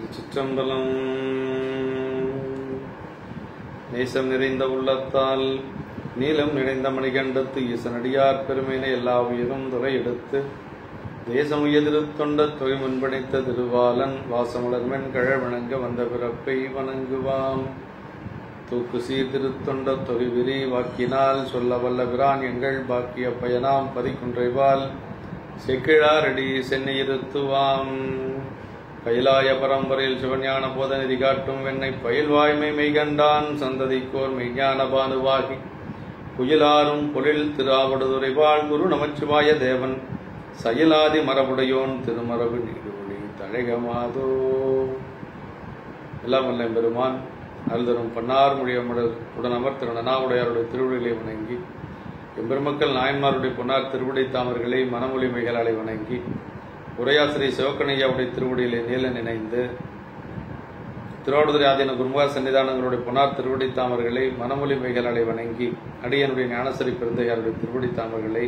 சிற்றம்பலம். நேசம் நிறைந்த உள்ளத்தால் நீலம் நிறைந்த மணிகண்டத்து ஈசனடியார் பெருமையினை எல்லா உயிரும் துறை எடுத்து தேசம் உயதிருத்தொண்ட தொகை முன்படைத்த திருவாலன் வாசமுலர்மென் கழல் வணங்க வந்த பிறப்பை வணங்குவாம். தூக்கு சீர்திருத்தொண்ட தொகை விரி வாக்கினால் சொல்ல வல்ல பிரான் எங்கள் பாக்கிய பயனாம் பதிக்குன்றைவால் செக்கிழாரடி சென்னையிருத்துவாம். கைலாய பரம்பரையில் சிவஞான போத நிதி காட்டும் வெண்ணை பயில்வாய்மை மெய்கண்டான் சந்ததிக்கோர் மெய்ஞான பானுவாகி குயிலாரும் பொழில் திருஆவடுதுறைவாள் குரு நமச்சிவாய தேவன் சயிலாதி மரபுடையோன் திருமரபு நீடுவழி தழைகமாதோ. எல்லாம் வல்ல பெருமான் அருள்தரும் பன்னார் மொழியமடல் உடனமர் திரு நனாவுடையாருடைய திருவிழிகளை வணங்கி எம்பெருமக்கள் நாயன்மாருடைய பொன்னார் திருவிடை தாமர்களை மனமொழிமைகளாலை வணங்கி உரையாசிரியர் சிவக்கணையாவுடைய திருவடியிலே நீல நினைந்து திருவாவடுதுறை ஆதீன குருமுக சன்னிதானங்களுடைய பொன்னார் திருவடி தாமர்களை மனமொழி மைகளாலை வணங்கி அடியனுடைய ஞானசரி பிறந்தையாருடைய திருவடி தாமர்களை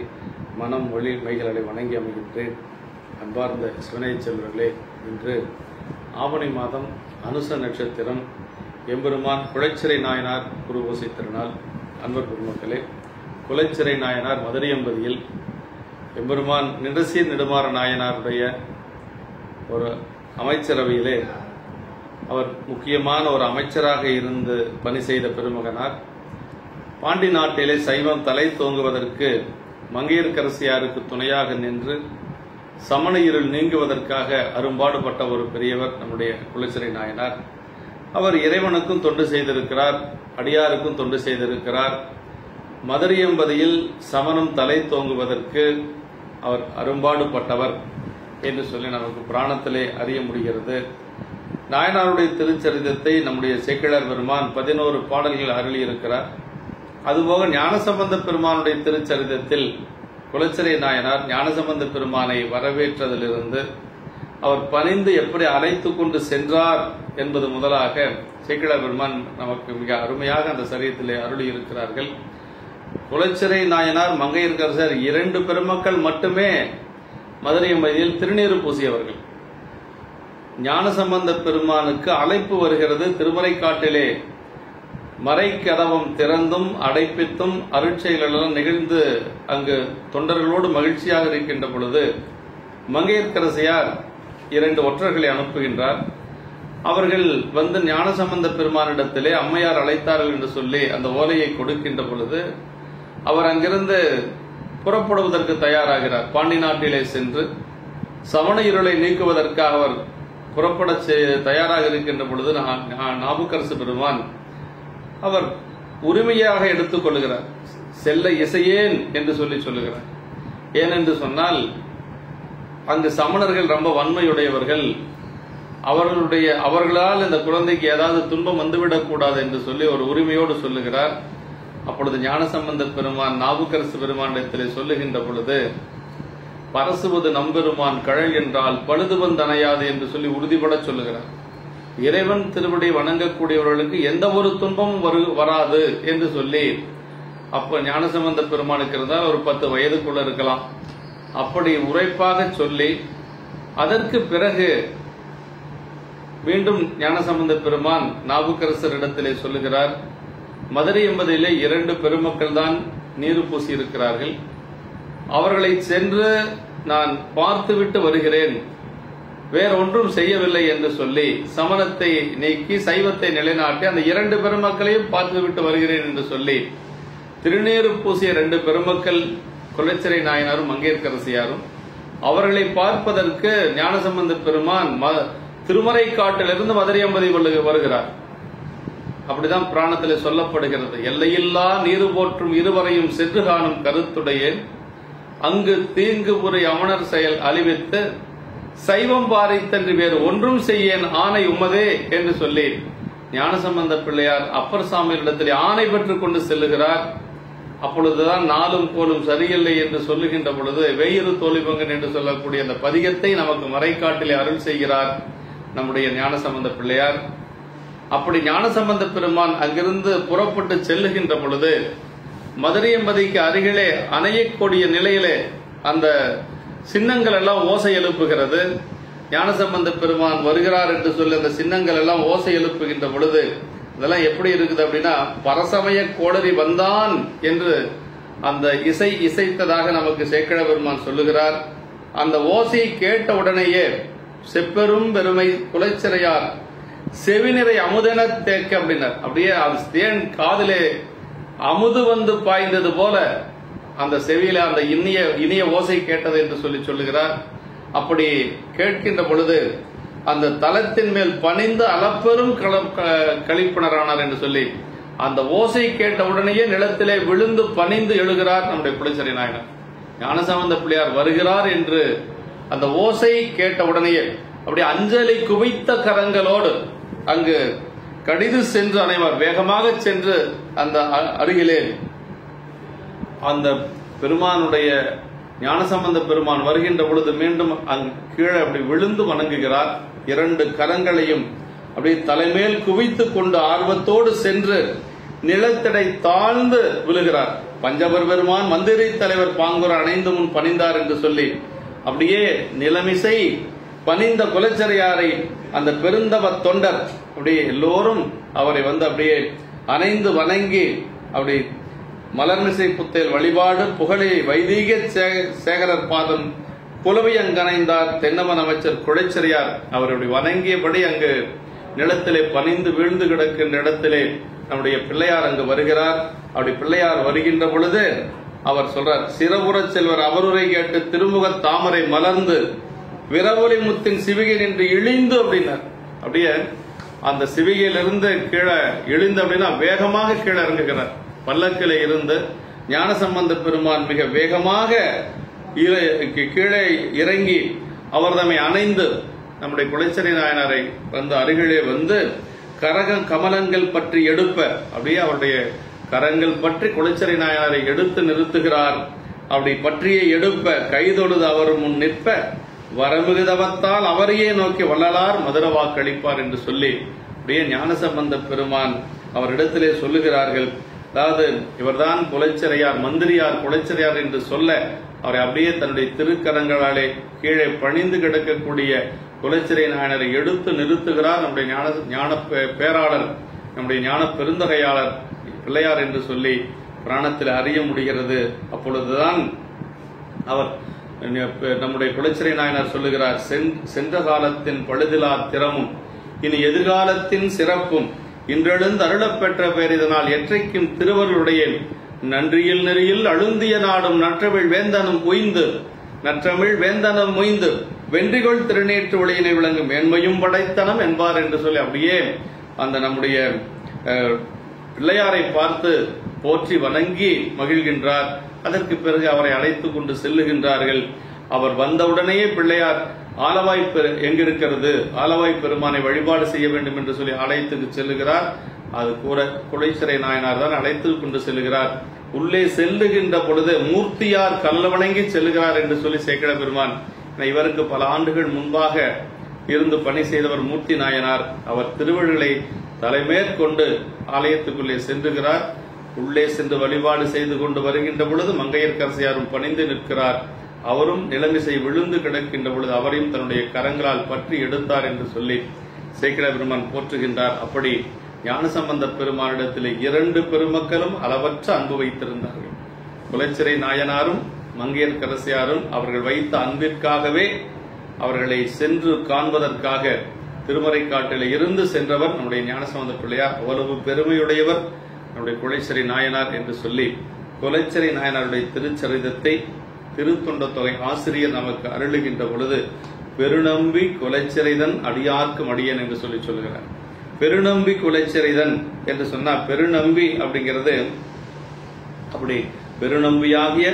மனம் மொழி மைகளாலை வணங்கி அமைகின்றேன். அன்பார்ந்த சிவனை செல்வர்களே, இன்று ஆவணி மாதம் அனுச நட்சத்திரம், எம்பெருமான் குளச்சிறை நாயனார் குருபூசை திருநாள். அன்பர் பெருமக்களே, குளச்சிறை நாயனார் மதுரையம்பதியில் எம்பெருமான் நின்றசீர் நெடுமாற நாயனாருடைய ஒரு அமைச்சரவையிலே அவர் முக்கியமான ஒரு அமைச்சராக இருந்து பணி செய்த பெருமகனார். பாண்டி நாட்டிலே சைவம் தலை தோங்குவதற்கு மங்கையர்க்கரசியாருக்கு துணையாக நின்று சமண இருள் நீங்குவதற்காக அரும்பாடுபட்ட ஒரு பெரியவர் நம்முடைய குளச்சிறை நாயனார். அவர் இறைவனுக்கும் தொண்டு செய்திருக்கிறார், அடியாருக்கும் தொண்டு செய்திருக்கிறார். மதுரையம்பதியில் சமணம் தலை தோங்குவதற்கு அவர் அரும்பாடுபட்டவர் என்று சொல்லி நமக்கு புராணத்திலே அறிய முடிகிறது. நாயனாருடைய திருச்சரிதத்தை நம்முடைய சேக்கிழார் பெருமான் 11 பாடல்கள் அருளியிருக்கிறார். அதுபோக ஞானசம்பந்த பெருமானுடைய திருச்சரிதத்தில் குளச்சிறை நாயனார் ஞானசம்பந்த பெருமானை வரவேற்றதிலிருந்து அவர் பணிந்து எப்படி அழைத்து கொண்டு சென்றார் என்பது முதலாக சேக்கிழார் பெருமான் நமக்கு மிக அருமையாக அந்த சரித்திலே அருளியிருக்கிறார்கள். குளச்சிறை நாயனார், மங்கையர்க்கரசர் 2 பெருமக்கள் மட்டுமே மதுரையம்பதியில் திருநீறு பூசியவர்கள். ஞானசம்பந்த பெருமானுக்கு அழைப்பு வருகிறது. திருமறைக்காட்டிலே மறைக்கதவம் திறந்தும் அடைப்பித்தும் அருட்செயலெல்லாம் நிகழ்ந்து அங்கு தொண்டர்களோடு மகிழ்ச்சியாக இருக்கின்ற பொழுது மங்கையர்க்கரசியார் 2 ஒற்றர்களை அனுப்புகின்றார். அவர்கள் வந்து ஞானசம்பந்த பெருமானிடத்திலே அம்மையார் அழைத்தார்கள் என்று சொல்லி அந்த ஓலையை கொடுக்கின்ற பொழுது அவர் அங்கிருந்து புறப்படுவதற்கு தயாராகிறார். பாண்டி நாட்டிலே சென்று சமண இருளை நீக்குவதற்காக அவர் புறப்பட தயாராக இருக்கின்ற பொழுது நாவுக்கரசு பெருமான் அவர் உரிமையாக எடுத்துக் கொள்ளுகிறார். செல்ல இசையேன் என்று சொல்லி சொல்லுகிறார். ஏனென்று சொன்னால் அங்கு சமணர்கள் ரொம்ப வன்மையுடையவர்கள், அவர்களால் இந்த குழந்தைக்கு ஏதாவது துன்பம் வந்துவிடக் கூடாது என்று சொல்லி ஒரு உரிமையோடு சொல்லுகிறார். அப்பொழுது ஞானசம்பந்த பெருமான் நாவுக்கரசு பெருமானிடத்திலே சொல்லுகின்ற பொழுது, பரசுவது நம்பெருமான் கழல் என்றால் பழுதுவன் தனையாது என்று சொல்லி உறுதிபட சொல்லுகிறார். இறைவன் திருவடி வணங்கக்கூடியவர்களுக்கு எந்த ஒரு துன்பமும் வராது என்று சொல்லி, அப்ப ஞானசம்பந்த பெருமானுக்கு இருந்தால் ஒரு 10 வயதுக்குள்ள இருக்கலாம், அப்படி உரைப்பாக சொல்லி அதற்கு பிறகு மீண்டும் ஞானசம்பந்த பெருமான் நாவுக்கரசர் இடத்திலே சொல்லுகிறார், மதுரையம்பதியிலே 2 பெருமக்கள் தான் நீரு பூசி இருக்கிறார்கள், அவர்களை சென்று நான் பார்த்துவிட்டு வருகிறேன், வேற ஒன்றும் செய்யவில்லை என்று சொல்லி சமணத்தை நீக்கி சைவத்தை நிலைநாட்டி அந்த 2 பெருமக்களையும் பார்த்துவிட்டு வருகிறேன் என்று சொல்லி திருநீறு பூசிய 2 பெருமக்கள் குளச்சிறை நாயனாரும் மங்கையர்க்கரசியாரும் அவர்களை பார்ப்பதற்கு ஞானசம்பந்த பெருமான் திருமறைக்காட்டிலிருந்து மதுரையம்பதி வருகிறார். அப்படிதான் புராணத்தில் சொல்லப்படுகிறது. எல்லையில்லா நீரு போற்றும் இருவரையும் சென்று காணும் கருத்துடையேன், அங்கு தீங்கு புரி அமணர் செயல் அழிவித்து சைவம் பாரித்தன்று வேறு ஒன்றும் செய்யேன் ஆணை உமதே என்று சொல்லி ஞானசம்பந்த பிள்ளையார் அப்பர் சாமியிடத்திலே ஆணை பெற்றுக் கொண்டு செல்லுகிறார். அப்பொழுதுதான் நாளும் கோலும் சரியில்லை என்று சொல்லுகின்ற பொழுது வெயிறு தோழிபங்கன் என்று சொல்லக்கூடிய அந்த பதிகத்தை நமக்கு மறைக்காட்டிலே அருள் செய்கிறார் நம்முடைய ஞானசம்பந்த பிள்ளையார். அப்படி ஞானசம்பந்த பெருமான் அங்கிருந்து புறப்பட்டு செல்லுகின்ற பொழுது மதுரையம்பதிக்கு அருகிலே அணையக்கூடிய நிலையிலே அந்த சின்னங்கள் எல்லாம் ஓசை எழுப்புகிறது. ஞானசம்பந்த பெருமான் வருகிறார் என்று சொல்லி அந்த சின்னங்கள் எல்லாம் ஓசை எழுப்புகின்ற பொழுது இதெல்லாம் எப்படி இருக்குது அப்படின்னா, பரசமய கோடரி வந்தான் என்று அந்த இசைத்ததாக நமக்கு சேக்கிழ பெருமான் சொல்லுகிறார். அந்த ஓசையை கேட்ட உடனேயே செப்பெரும் பெருமை குலைச்சிறையார் செவிநிறை அமுதென தேக்க அப்படின்னார். அப்படியே தேன் காதிலே அமுது வந்து பாய்ந்தது போல அந்த செவியில அந்த இனிய ஓசை கேட்டது என்று சொல்லுகிறார். அப்படி கேட்கின்ற பொழுது அந்த தலத்தின் மேல் பணிந்து அளப்பெரும் களிப்பினரானார் என்று சொல்லி அந்த ஓசை கேட்ட உடனேயே நிலத்திலே விழுந்து பணிந்து எழுகிறார் நம்முடைய குலைச்சிறை நாயனார். ஞானசம்பந்த பிள்ளையார் வருகிறார் என்று அந்த ஓசை கேட்ட உடனேயே அப்படி அஞ்சலி குவித்த கரங்களோடு அங்கு கடிது சென்று அனைவர் வேகமாக சென்று அந்த அருகிலே அந்த பெருமானுடைய ஞானசம்பந்த பெருமான் வருகின்ற பொழுது மீண்டும் அங்கு கீழே அப்படி விழுந்து வணங்குகிறார். 2 கரங்களையும் அப்படி தலைமேல் குவித்து கொண்டு ஆர்வத்தோடு சென்று நிலத்தடை தாழ்ந்து விழுகிறார். பஞ்சவர் பெருமான் மந்திரி தலைவர் பாங்குற அணைந்து முன் பணிந்தார் என்று சொல்லி அப்படியே நிலமிசை பணிந்த குலச்சிறையாரை அந்த பெருந்தவ தொண்டர் அப்படியே எல்லோரும் அவரை அப்படியே அணைந்து வணங்கி அப்படி மலர்மிசை புத்தையில் வழிபாடு புகழை வைதீக சேகரர் பாதம் புலவையங்கனைந்தார் தென்னமன் அமைச்சர் குலைச்சிறையார் அவருடைய வணங்கியபடி அங்கு நிலத்திலே பணிந்து வீழ்ந்து கிடக்கின்ற இடத்திலே நம்முடைய பிள்ளையார் அங்கு வருகிறார். அப்படி பிள்ளையார் வருகின்ற பொழுது அவர் சொல்றார், சிறபுறச் செல்வர் அவருரை கேட்டு திருமுக தாமரை மலர்ந்து விரவொலி முத்தின் சிவிகை நின்று இழிந்து அப்படின்னார். அப்படியே அந்த சிவிகையிலிருந்து கீழே இழிந்து அப்படின்னா வேகமாக கீழே இறங்குகிறார். பல்லக்கில இருந்து ஞானசம்பந்த பெருமான் மிக வேகமாக கீழே இறங்கி அவர் தம்மை அணைந்து நம்முடைய குலைச்சிறை நாயனாரை அருகிலே வந்து கமலங்கள் பற்றி எடுப்ப அப்படியே அவருடைய கரங்கள் பற்றி குலைச்சிறை நாயனாரை எடுத்து நிறுத்துகிறார். அப்படி பற்றியே எடுப்ப கைதொழுது அவர் முன் நிற்ப வரமிகுதவத்தால் அவரையே நோக்கி வள்ளலார் மதுர வாக்களிப்பார் என்று சொல்லி அப்படியே ஞானசம்பந்த பெருமான் அவரிடத்திலே சொல்லுகிறார்கள். அதாவது இவர்தான் குலைச்சிறையார், மந்திரியார் குலைச்சிறையார் என்று சொல்ல அவரை அப்படியே தன்னுடைய திருக்கரங்களாலே கீழே பணிந்து கிடக்கக்கூடிய குலைச்சிறை நாயனரை எடுத்து நிறுத்துகிறார். நம்முடைய ஞான பேராளர், நம்முடைய ஞான பெருந்தகையாளர் பிள்ளையார் என்று சொல்லி பிராணத்தில் அறிய முடிகிறது. அப்பொழுதுதான் அவர் நம்முடைய குலைச்சிறை நாயனார் சொல்லுகிறார், சென்ற காலத்தின் பழுதிலா திறமும் இனி எதிர்காலத்தின் சிறப்பும் இன்றெழுந்து அருளப்பெற்ற பேர் இதனால் எற்றைக்கும் திருவருளுடைய நன்றியில் நெறியில் அழுந்திய நாடும் நற்றமிழ் வேந்தனும் உய்ந்து நற்றமிழ் வேந்தனம் மொய்ந்து வென்றிகொள் திருநீற்று ஒளியினை விளங்கும் மேன்மையும் படைத்தனம் என்பார் என்று சொல்லி அப்படியே அந்த நம்முடைய பிள்ளையாரை பார்த்து போற்றி வணங்கி மகிழ்கின்றார். அதற்கு பிறகு அவரை அழைத்துக் கொண்டு செல்லுகின்றார்கள். அவர் வந்தவுடனேயே பிள்ளையார் ஆலவாய் எங்கிருக்கிறது, ஆலவாய் பெருமானை வழிபாடு செய்ய வேண்டும் என்று சொல்லி அழைத்துக்கு செல்லுகிறார். அது கூற குலைச்சிறை நாயனார் தான் அழைத்து கொண்டு செல்லுகிறார். உள்ளே செல்லுகின்ற பொழுது மூர்த்தியார் கல்ல வணங்கி செல்லுகிறார் என்று சொல்லி சேக்கிழ பெருமான், இவருக்கு பல ஆண்டுகள் முன்பாக இருந்து பணி செய்தவர் மூர்த்தி நாயனார். அவர் திருவள்ளுகளை தலைமேற்கொண்டு ஆலயத்துக்குள்ளே சென்றுகிறார். உள்ளே சென்று வழிபாடு செய்து கொண்டு வருகின்ற பொழுது மங்கையர்க்கரசியாரும் பணிந்து நிற்கிறார். அவரும் நிலமிசை விழுந்து கிடக்கின்ற பொழுது அவரையும் தன்னுடைய கரங்களால் பற்றி எடுத்தார் என்று சொல்லி சேக்கிழ பெருமான் போற்றுகின்றார். அப்படி ஞானசம்பந்த பெருமானிடத்திலே 2 பெருமக்களும் அளவற்ற அன்பு வைத்திருந்தார்கள். குலைச்சிறை நாயனாரும் மங்கையர்க்கரசியாரும் அவர்கள் வைத்த அன்பிற்காகவே அவர்களை சென்று காண்பதற்காக திருமறைக்காட்டில் இருந்து சென்றவர் நம்முடைய ஞானசம்பந்த பிள்ளையார். அவ்வளவு பெருமையுடையவர் நம்முடைய குலைச்சிறை நாயனார் என்று சொல்லி குலைச்சிறை நாயனாருடைய திருச்சரிதத்தை திருத்தொண்ட தொகை ஆசிரியர் நமக்கு அருளுகின்ற பொழுது பெருநம்பி குலைச்சிறைதன் அடியார்க்கும் அடியன் என்று சொல்லி சொல்லுகிறார். பெருநம்பி குலைச்சிறைதன் என்று சொன்னா பெருநம்பி அப்படிங்கிறது அப்படி பெருநம்பியாகிய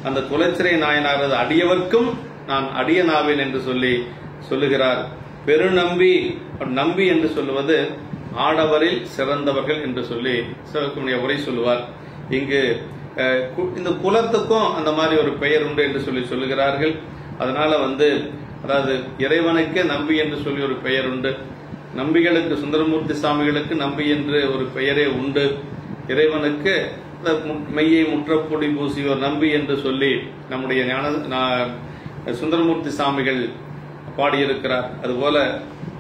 அந்த குலைச்சிறை நாயனாரது அடியவர்க்கும் நான் அடியனாவேன் என்று சொல்லி சொல்லுகிறார். பெருநம்பி நம்பி என்று சொல்லுவது ஆடவரில் சிறந்தவர்கள் என்று சொல்லி சிவகுமணிய உரை சொல்லுவார். இங்கு இந்த குலத்துக்கும் அந்த மாதிரி ஒரு பெயர் உண்டு என்று சொல்லி சொல்லுகிறார்கள். அதனால அதாவது இறைவனுக்கு நம்பி என்று சொல்லி ஒரு பெயர் உண்டு. நம்பிகளுக்கு சுந்தரமூர்த்தி சுவாமிகளுக்கு நம்பி என்று ஒரு பெயரே உண்டு. இறைவனுக்கு மெய்யை முற்றப்பொடி பூசியோர் நம்பி என்று சொல்லி நம்முடைய சுந்தரமூர்த்தி சுவாமிகள் பாடியிருக்கிறார். அதுபோல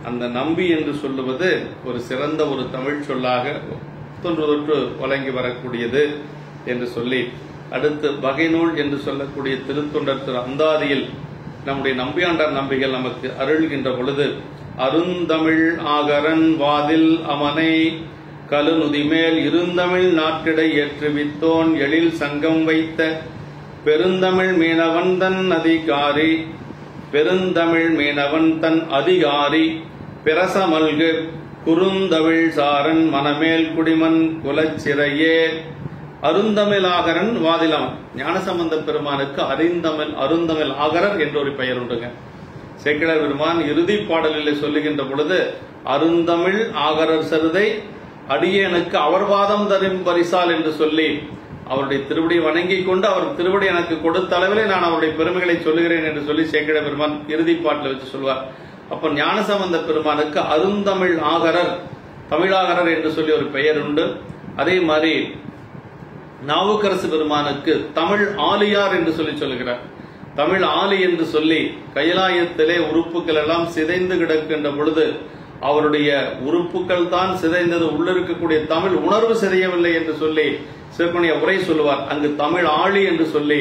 அந்த நம்பி என்று சொல்லுவது ஒரு சிறந்த ஒரு தமிழ் சொல்லாக தொன்று தொற்று வழங்கி வரக்கூடியது என்று சொல்லி, அடுத்து வகைநூல் என்று சொல்லக்கூடிய திருத்தொண்டர் திரு அந்தாதியில் நம்முடைய நம்பியாண்டார் நம்பிகள் நமக்கு அருள்கின்ற பொழுது, அருந்தமிழ் ஆகரன் வாதில் அமனை கழுநுதிமேல் இருந்தமிழ் நாட்டிடை ஏற்றுவித்தோன் எழில் சங்கம் வைத்த பெருந்தமிழ் மீனவன் தன் அதிகாரி பெருந்தமிழ் மீனவன் தன் அதிகாரி பிரசமல்கு குறுந்தமிழ் சாரன் மணமேல் குடிமன் குலச்சிறையே. அருந்தமிழாகரன் வாதிலவன். ஞானசம்பந்த பெருமானுக்கு அருந்தமிழ் ஆகரர் என்ற ஒரு பெயர் உண்டுங்க. சேக்கிழார் பெருமான் இறுதி பாடலில் சொல்லுகின்ற பொழுது, அருந்தமிழ் ஆகரர் சருதை அடியேனுக்கு அவர் வாதம் தரும் பரிசால் என்று சொல்லி அவருடைய திருவடி வணங்கி கொண்டு அவர் திருவடி எனக்கு கொடுத்த அளவிலே நான் அவருடைய பெருமைகளை சொல்லுகிறேன் என்று சொல்லி சேக்கிழார் பெருமான் இறுதி பாட்டில் வச்சு சொல்வார். அப்ப ஞானசம்பந்த பெருமானுக்கு அருந்தமிழ் ஆகரர், தமிழாகரர் என்று சொல்லி ஒரு பெயர் உண்டு. அதே மாதிரி நாவுக்கரசு பெருமானுக்கு தமிழ் ஆலியார் என்று சொல்லி சொல்லுகிறார். தமிழ் ஆலி என்று சொல்லி கைலாயத்திலே உறுப்புகள் எல்லாம் சிதைந்து கிடக்கின்ற பொழுது அவருடைய உறுப்புகள் தான் சிதைந்தது, உள்ள இருக்கக்கூடிய தமிழ் உணர்வு சிதையவில்லை என்று சொல்லி சிவப்புடைய உரை சொல்லுவார். அங்கு தமிழ் ஆளி என்று சொல்லி,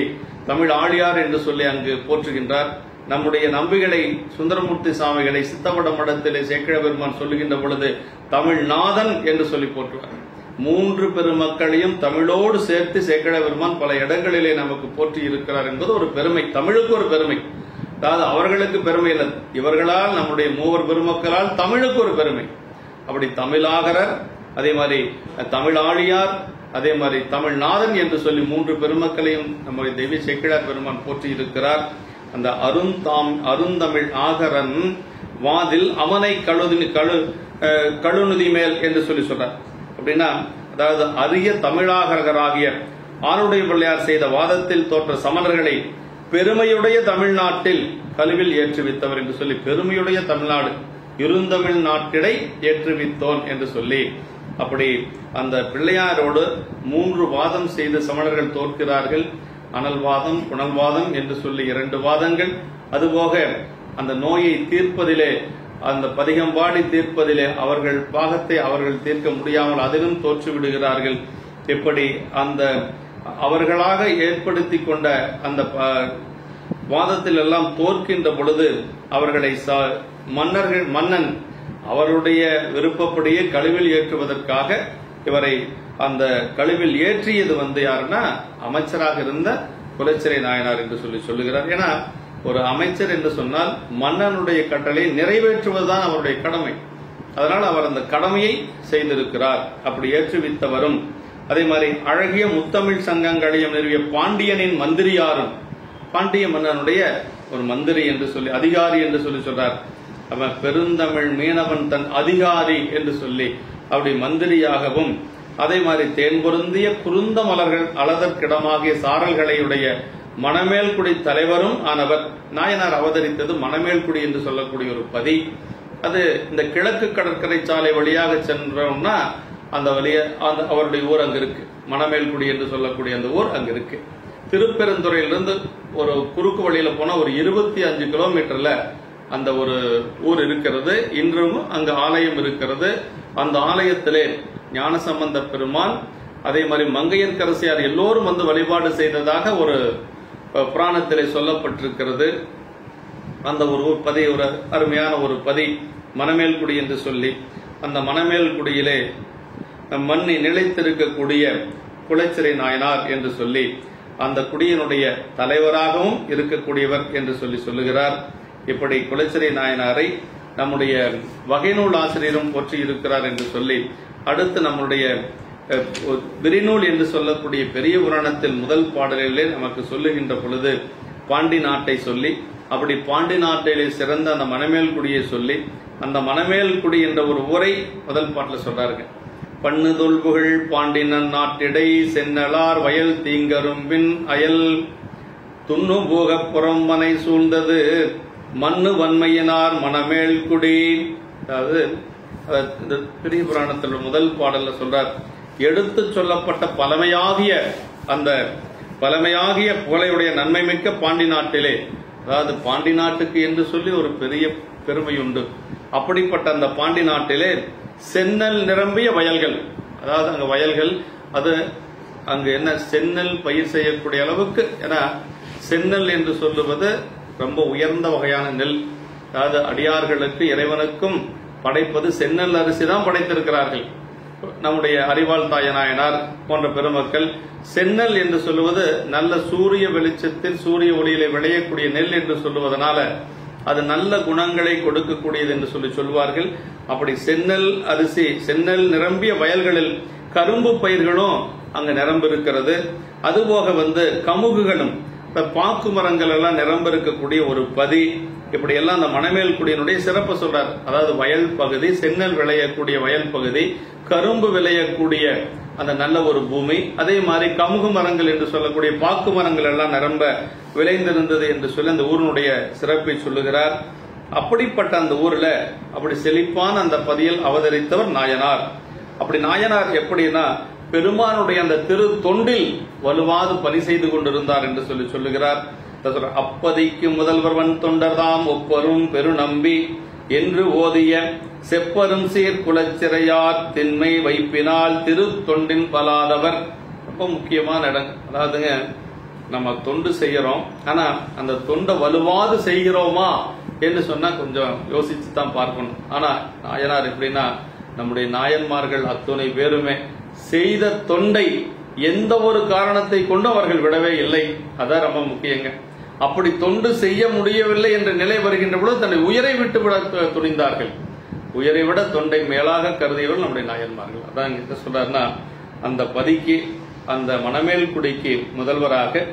தமிழ் ஆழியார் என்று சொல்லி அங்கு போற்றுகின்றார். நம்முடைய நம்பிகளை சுந்தரமூர்த்தி சாமிகளை சித்தப்பட மடத்திலே சேக்கிழார் பெருமான் சொல்லுகின்ற பொழுது தமிழ்நாதன் என்று சொல்லி போற்றுவார். மூன்று பெருமக்களையும் தமிழோடு சேர்த்து சேக்கிழார் பெருமான் பல இடங்களிலே நமக்கு போற்றி இருக்கிறார் என்பது ஒரு பெருமை, தமிழுக்கு ஒரு பெருமை. அதாவது அவர்களுக்கு பெருமை இல்லை, இவர்களால் நம்முடைய மூவர் பெருமக்களால் தமிழுக்கு ஒரு பெருமை. அப்படி தமிழாகரர், அதே மாதிரி தமிழ் ஆழியார், அதே மாதிரி தமிழ்நாதன் என்று சொல்லி மூன்று பெருமக்களையும் நம்முடைய தெய்வ சேக்கிழார் பெருமான் போற்றி இருக்கிறார். அந்த அருந்தமிழ் ஆகரன் வாதில் அமனை கழுநுதி மேல் என்று சொல்லி சொல்றார். அப்படின்னா அதாவது அரிய தமிழாகராகிய ஆருடைய பிள்ளையார் செய்த வாதத்தில் தோற்ற சமணர்களை பெருமையுடைய தமிழ்நாட்டில் கழுவில் ஏற்றுவித்தவர் என்று சொல்லி, பெருமையுடைய தமிழ்நாடு இருந்தமிழ் நாட்டிடை ஏற்றுவித்தோன் என்று சொல்லி, அப்படி அந்த பிள்ளையாரோடு மூன்று வாதம் செய்து சமணர்கள் தோற்கிறார்கள். அனல்வாதம், புனல்வாதம் என்று சொல்லி 2 வாதங்கள். அதுபோக அந்த நோயை தீர்ப்பதிலே, அந்த பதிகம்பாடி தீர்ப்பதிலே அவர்கள் பாகத்தை அவர்கள் தீர்க்க முடியாமல் அதிலும் தோற்று விடுகிறார்கள். எப்படி அந்த அவர்களாக ஏற்படுத்தி கொண்ட அந்த வாதத்தில் எல்லாம் தோற்கின்ற பொழுது அவர்களை மன்னன் அவருடைய விருப்பப்படியே கழுவில் ஏற்றுவதற்காக இவரை அந்த கழுவில் ஏற்றியது யாருன்னா அமைச்சராக இருந்த குலச்சிறை நாயனார் என்று சொல்லி சொல்லுகிறார். ஏன்னா ஒரு அமைச்சர் என்று சொன்னால் மன்னனுடைய கட்டளை நிறைவேற்றுவதுதான் அவருடைய கடமை. அதனால் அவர் அந்த கடமையை செய்திருக்கிறார். அப்படி ஏற்றுவித்தவரும், அதே மாதிரி அழகிய முத்தமிழ் சங்கங்களையும் நிறுவிய பாண்டியனின் மந்திரியாரும், பாண்டிய மன்னனுடைய ஒரு மந்திரி என்று சொல்லி, அதிகாரி என்று சொல்லி சொல்றார். அவன் பெருந்தமிழ் மீனவன் தன் அதிகாரி என்று சொல்லி அப்படி மந்திரியாகவும், அதே மாதிரி தேன் பொருந்திய குருந்த மலர்கள் அளதற்கிடமாகிய சாரல்களையுடைய மணமேல்குடி தலைவரும் ஆனவர். நாயனார் அவதரித்தது மணமேல்குடி என்று சொல்லக்கூடிய ஒரு பதி. அது இந்த கிழக்கு கடற்கரை சாலை வழியாக சென்றோம்னா அந்த வழிய அவருடைய ஊர் அங்க இருக்கு. மணமேல்குடி என்று சொல்லக்கூடிய அந்த ஊர் அங்க இருக்கு. திருப்பெருந்துறையிலிருந்து ஒரு குறுக்கு வழியில போனா ஒரு 25 கிலோமீட்டர்ல அந்த ஒரு ஊர் இருக்கிறது. இன்றும் அங்கு ஆலயம் இருக்கிறது. அந்த ஆலயத்திலே ஞானசம்பந்த பெருமான், அதே மாதிரி மங்கையர்க்கரசியார் எல்லோரும் வழிபாடு செய்ததாக ஒரு புராணத்திலே சொல்லப்பட்டிருக்கிறது. அந்த ஒரு பதி, ஒரு அருமையான ஒரு பதி மணமேல்குடி என்று சொல்லி, அந்த மணமேல்குடியிலே மண்ணி நிலைத்திருக்கக்கூடிய குலச்சிறை நாயனார் என்று சொல்லி அந்த குடியினுடைய தலைவராகவும் இருக்கக்கூடியவர் என்று சொல்லி சொல்லுகிறார். இப்படி குலச்சிறை நாயனாரை நம்முடைய வகைநூல் ஆசிரியரும் போற்றி இருக்கிறார் என்று சொல்லி, அடுத்து நம்முடைய விரிநூல் என்று சொல்லக்கூடிய பெரிய புராணத்தில் முதல் பாடலிலே நமக்கு சொல்லுகின்ற பொழுது பாண்டி நாட்டை சொல்லி, அப்படி பாண்டி நாட்டிலே சிறந்த அந்த மணமேல்குடியை சொல்லி, அந்த மணமேல்குடி என்ற ஒரு ஊரை முதல் பாட்டில் சொல்றாருங்க. பண்ணு தொல்புகழ் பாண்டினன் நாட்டிடை சென்னலார் வயல் தீங்கரும்பின் அயல் துண்ணு போகப் புறம்பனை சூழ்ந்தது மண்ணு வன்மையினார் மணமேல்குடி. அதாவது இந்த பெரிய புராணத்தில் முதல் பாடல்ல சொல்றார், எடுத்து சொல்லப்பட்ட பழமையாகிய அந்த பழமையாகிய புகழையுடைய நன்மை மிக்க பாண்டி நாட்டிலே அதாவது பாண்டி நாட்டுக்கு என்று சொல்லி ஒரு பெரிய பெருமை உண்டு. அப்படிப்பட்ட அந்த பாண்டி நாட்டிலே செந்நெல் நிரம்பிய வயல்கள், அதாவது அங்க வயல்கள், அது அங்கு என்ன செந்நெல் பயிர் செய்யக்கூடிய அளவுக்கு, ஏன்னா செந்நெல் என்று சொல்லுவது ரொம்ப உயர்ந்த வகையான நெல். அதாவது அடியார்களுக்கு இறைவனுக்கும் படைப்பது செந்நெல் அரிசி தான் படைத்திருக்கிறார்கள். நம்முடைய அறிவாள் தாயநாயனார் போன்ற பெருமக்கள் செந்நெல் என்று சொல்லுவது நல்ல சூரிய வெளிச்சத்தில் சூரிய ஒளியிலே விளையக்கூடிய நெல் என்று சொல்லுவதனால அது நல்ல குணங்களை கொடுக்கக்கூடியது என்று சொல்லுவார்கள். அப்படி செந்நெல் அரிசி, செந்நெல் நிரம்பிய வயல்களில் கரும்பு பயிர்களும் அங்க நிரம்பு இருக்கிறது. அதுபோக கமுகுகளும், பாக்கு மரங்கள் எல்லாம் நிரம்ப இருக்கக்கூடிய ஒரு பதி. இப்படி எல்லாம் அந்த மணமேல்குடியினுடைய சிறப்பு சொல்றார். அதாவது வயல் பகுதி, செந்நெல் விளையக்கூடிய வயல் பகுதி, கரும்பு விளையக்கூடிய அந்த நல்ல ஒரு பூமி, அதே மாதிரி கமுகு மரங்கள் என்று சொல்லக்கூடிய பாக்கு மரங்கள் எல்லாம் நிரம்ப விளைந்திருந்தது என்று சொல்லி அந்த ஊரினுடைய சிறப்பை சொல்லுகிறார். அப்படிப்பட்ட அந்த ஊர்ல அப்படி செழிப்பான அந்த பதியில் அவதரித்தவர் நாயனார். அப்படி நாயனார் எப்படின்னா பெருமானுடைய அந்த திரு தொண்டில் வலுவாது பணி செய்து கொண்டிருந்தார் என்று சொல்லுகிறார். அப்பதிக்கு முதல்வர் வன் தொண்டர்தாம் ஒப்பரும் பெருநம்பி என்று ஓதிய செப்பரும் சீர் குலச்சிறையார் திண்மை வைப்பினால் திரு தொண்டின் பலாதவர். ரொம்ப முக்கியமான இடம். அதாவதுங்க, நம்ம தொண்டு செய்யறோம், ஆனா அந்த தொண்டை வலுவாது செய்கிறோமா என்று சொன்னா கொஞ்சம் யோசிச்சு தான் பார்க்கணும். ஆனா நாயனார் எப்படின்னா, நம்முடைய நாயன்மார்கள் அத்துணை பேருமே செய்த தொண்டை எந்த ஒரு காரணத்தை கொண்டு அவர்கள் விடவே இல்லை. அதான் ரொம்ப முக்கியங்க. அப்படி தொண்டு செய்ய முடியவில்லை என்ற நிலை வருகின்ற பொழுது தன்னை உயிரை விட்டு விட துணிந்தார்கள். உயிரை விட தொண்டை மேலாக கருதியவர்கள் நம்முடைய நாயன்மார்கள். அதான் என்ன சொல்றாருன்னா, அந்த பதிக்கு, அந்த மணமேல்குடிக்கு முதல்வராக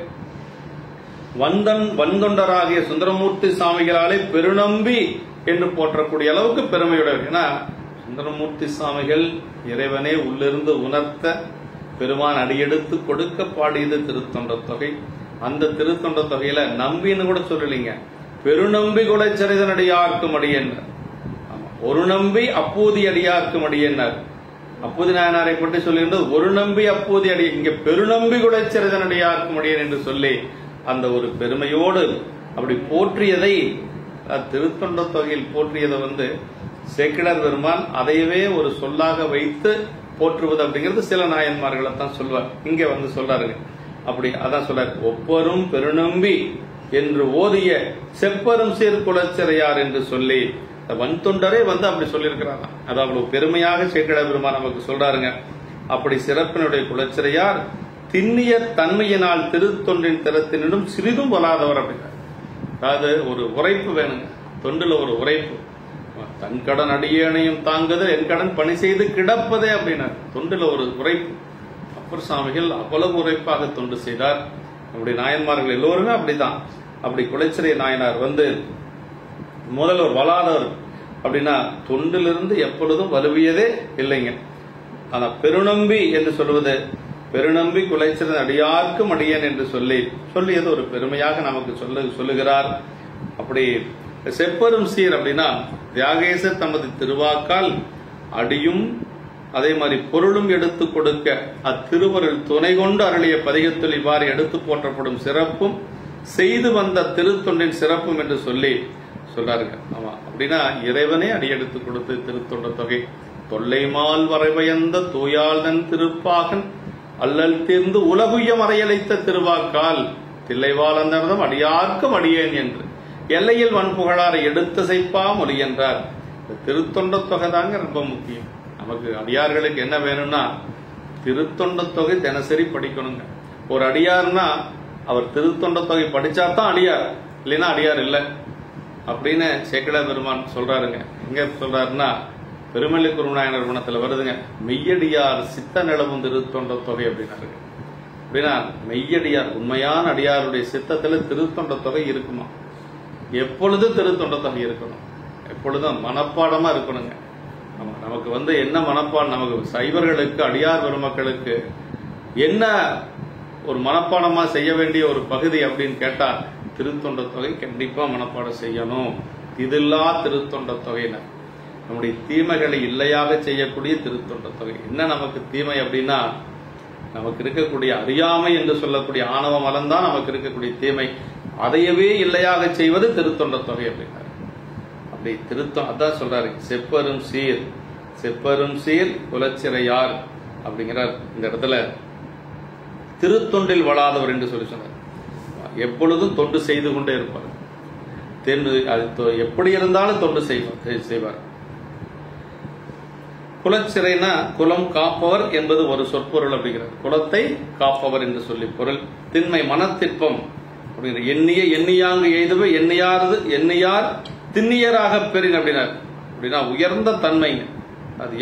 வந்தொண்டராகிய சுந்தரமூர்த்தி சாமிகளாலே பெருநம்பி என்று போற்றக்கூடிய அளவுக்கு பெருமையுடையவர். ஏன்னா சுந்தரமூர்த்தி சாமிகள் இறைவனே உள்ளிருந்து உணர்த்த பெருமான் அடியெடுத்து கொடுக்க பாடியது திருத்தொண்ட தொகை. அந்த திருத்தொண்ட தொகையில நம்பின்னு கூட சொல்லலீங்க, பெருநம்பி குலச்சரிதன் அடியார்க்கும் அடியேன்னார். ஒரு நம்பி அப்பூதி அடியார்க்கும் அடியேன்னார். அப்பூதி நாயனாரை பற்றி சொல்லுகின்றது ஒரு நம்பி அப்பூதி அடி, இங்க பெருநம்பி குலச்சரிதன் அடியார்க்கும் அடியேன் என்று சொல்லி அந்த ஒரு பெருமையோடு அப்படி போற்றியதை, திருத்தொண்ட தொகையில் போற்றியதை சேக்கிழார் பெருமான் அதையவே ஒரு சொல்லாக வைத்து போற்றுவது அப்படிங்கிறது சில நாயன்மார்களை தான் சொல்வார். இங்க சொல்றாருங்க. அப்படி அதான் சொல்றாரு, ஒப்பரும் பெருநம்பி என்று ஓதிய செப்பரும் சீர் குலச்சிறையார் என்று சொல்லி வன்தொண்டரே அப்படி சொல்லியிருக்கிறாங்க. அது அவ்வளவு பெருமையாக சேக்கிழார் பெருமான் நமக்கு சொல்றாருங்க. அப்படி சிறப்பினுடைய குலச்சிறையார் திண்ணிய தன்மையினால் திருத்தொண்டின் திறத்தினும் சிறிதும் வராதவர் அப்படின்னா, அதாவது ஒரு உரைப்பு வேணுங்க, தொண்டுல ஒரு உரைப்பு. தன் கடன் அடியேனையும் தாங்குது என் கடன் பணி செய்து கிடப்பதே அப்படின்னா தொண்டுல ஒரு உரைப்பு. அப்பர் சுவாமிகள் அவ்வளவு உரைப்பாக தொண்டு செய்தார். நம்முடைய நாயன்மார்கள் எல்லோருமே அப்படிதான். அப்படி குலச்சிறை நாயனார் முதல்வர் வளாதவர் அப்படின்னா தொண்டிலிருந்து எப்பொழுதும் வலுவியதே இல்லைங்க. ஆனா பெருநம்பி என்று சொல்வது, பெருநம்பி குலச்சிறை அடியார்க்கும் அடியேன் என்று சொல்லியது ஒரு பெருமையாக நமக்கு சொல்லுகிறார். அப்படி செப்பரும் சீர் அப்படின்னா தியாகேசர் தமது திருவாக்கால் அடியும் அதே மாதிரி பொருளும் எடுத்து கொடுக்க அத்திருவருள் துணை கொண்டு அருளிய பதிகத்தில் இவ்வாறு எடுத்து போற்றப்படும் சிறப்பும் செய்து வந்த திருத்தொண்டின் சிறப்பும் என்று சொல்றாருங்க. ஆமா, அப்படின்னா இறைவனே அடியெடுத்து கொடுத்து திருத்தொண்ட தொகை தொல்லைமால் வரைவயந்த தூயாள்தன் திருப்பாகன் அல்லல் தீர்ந்து உலகுய மறையழைத்த திருவாக்கால் தில்லைவாள் அந்தர்தம் அடியார்க்கும் அடியேன் என்று எல்லையில் வன்புகழாரை எடுத்து செய்ப்பா மொழி என்றார். திருத்தொண்ட தொகை தாங்க ரொம்ப முக்கியம். நமக்கு அடியார்களுக்கு என்ன வேணும்னா திருத்தொண்ட தொகை தினசரி படிக்கணுங்க. ஒரு அடியார்னா அவர் திருத்தொண்ட தொகை படிச்சாதான் அடியார், இல்லைன்னா அடியார் இல்லை அப்படின்னு சேக்கிழார் பெருமான் சொல்றாருங்க. எங்க சொல்றாருன்னா பெருமலை குருநாயனர் குணத்துல வருதுங்க, மெய்யடியார் சித்த நிலவும் திருத்தொண்ட தொகை அப்படின்னாரு. அப்படின்னா மெய்யடியார் உண்மையான அடியாருடைய சித்தத்துல திருத்தொண்ட தொகை இருக்குமா? எப்பொழுதும் திருத்தொண்ட தொகை இருக்கணும், எப்பொழுதும் மனப்பாடமா இருக்கணுங்க. நமக்கு என்ன மனப்பாடம், நமக்கு சைவர்களுக்கு அடியார் பெருமக்களுக்கு என்ன ஒரு மனப்பாடமா செய்ய வேண்டிய ஒரு பகுதி அப்படின்னு கேட்டா திருத்தொண்ட தொகை கண்டிப்பா மனப்பாடம் செய்யணும். இதில்லா திருத்தொண்ட தொகையினர் நம்முடைய தீமைகளை இல்லையாக செய்யக்கூடிய திருத்தொண்ட தொகை. என்ன நமக்கு தீமை அப்படின்னா நமக்கு இருக்கக்கூடிய அறியாமை என்று சொல்லக்கூடிய ஆணவ மலம் தான் நமக்கு இருக்கக்கூடிய தீமை. அதையவே இல்லையாக செய்வது திருத்தொண்ட தொகை அப்படின்னாரு. அப்படி அதான் சொல்றாரு, செப்பரும் சீர் குலச்சிறையார் அப்படிங்கிறார். இந்த இடத்துல திருத்தொண்டில் வளாதவர் என்று சொல்லி சொன்னார். எப்பொழுதும் தொண்டு செய்து கொண்டே இருப்பார். எப்படி இருந்தாலும் தொண்டு செய்வார். குலச்சிறைனா குலம் காப்பவர் என்பது ஒரு சொற்பொருள் அப்படிங்கிறார். குலத்தை காப்பவர் என்று சொல்லி பொருள். திண்மை மனத்திற்பம் அப்படிங்கிற எண்ணிய எண்ணியாங்கு எய்துவ எண்ணியார் திண்ணியராக பெறின் அப்படின்னார். அப்படின்னா உயர்ந்த தன்மைங்க. அது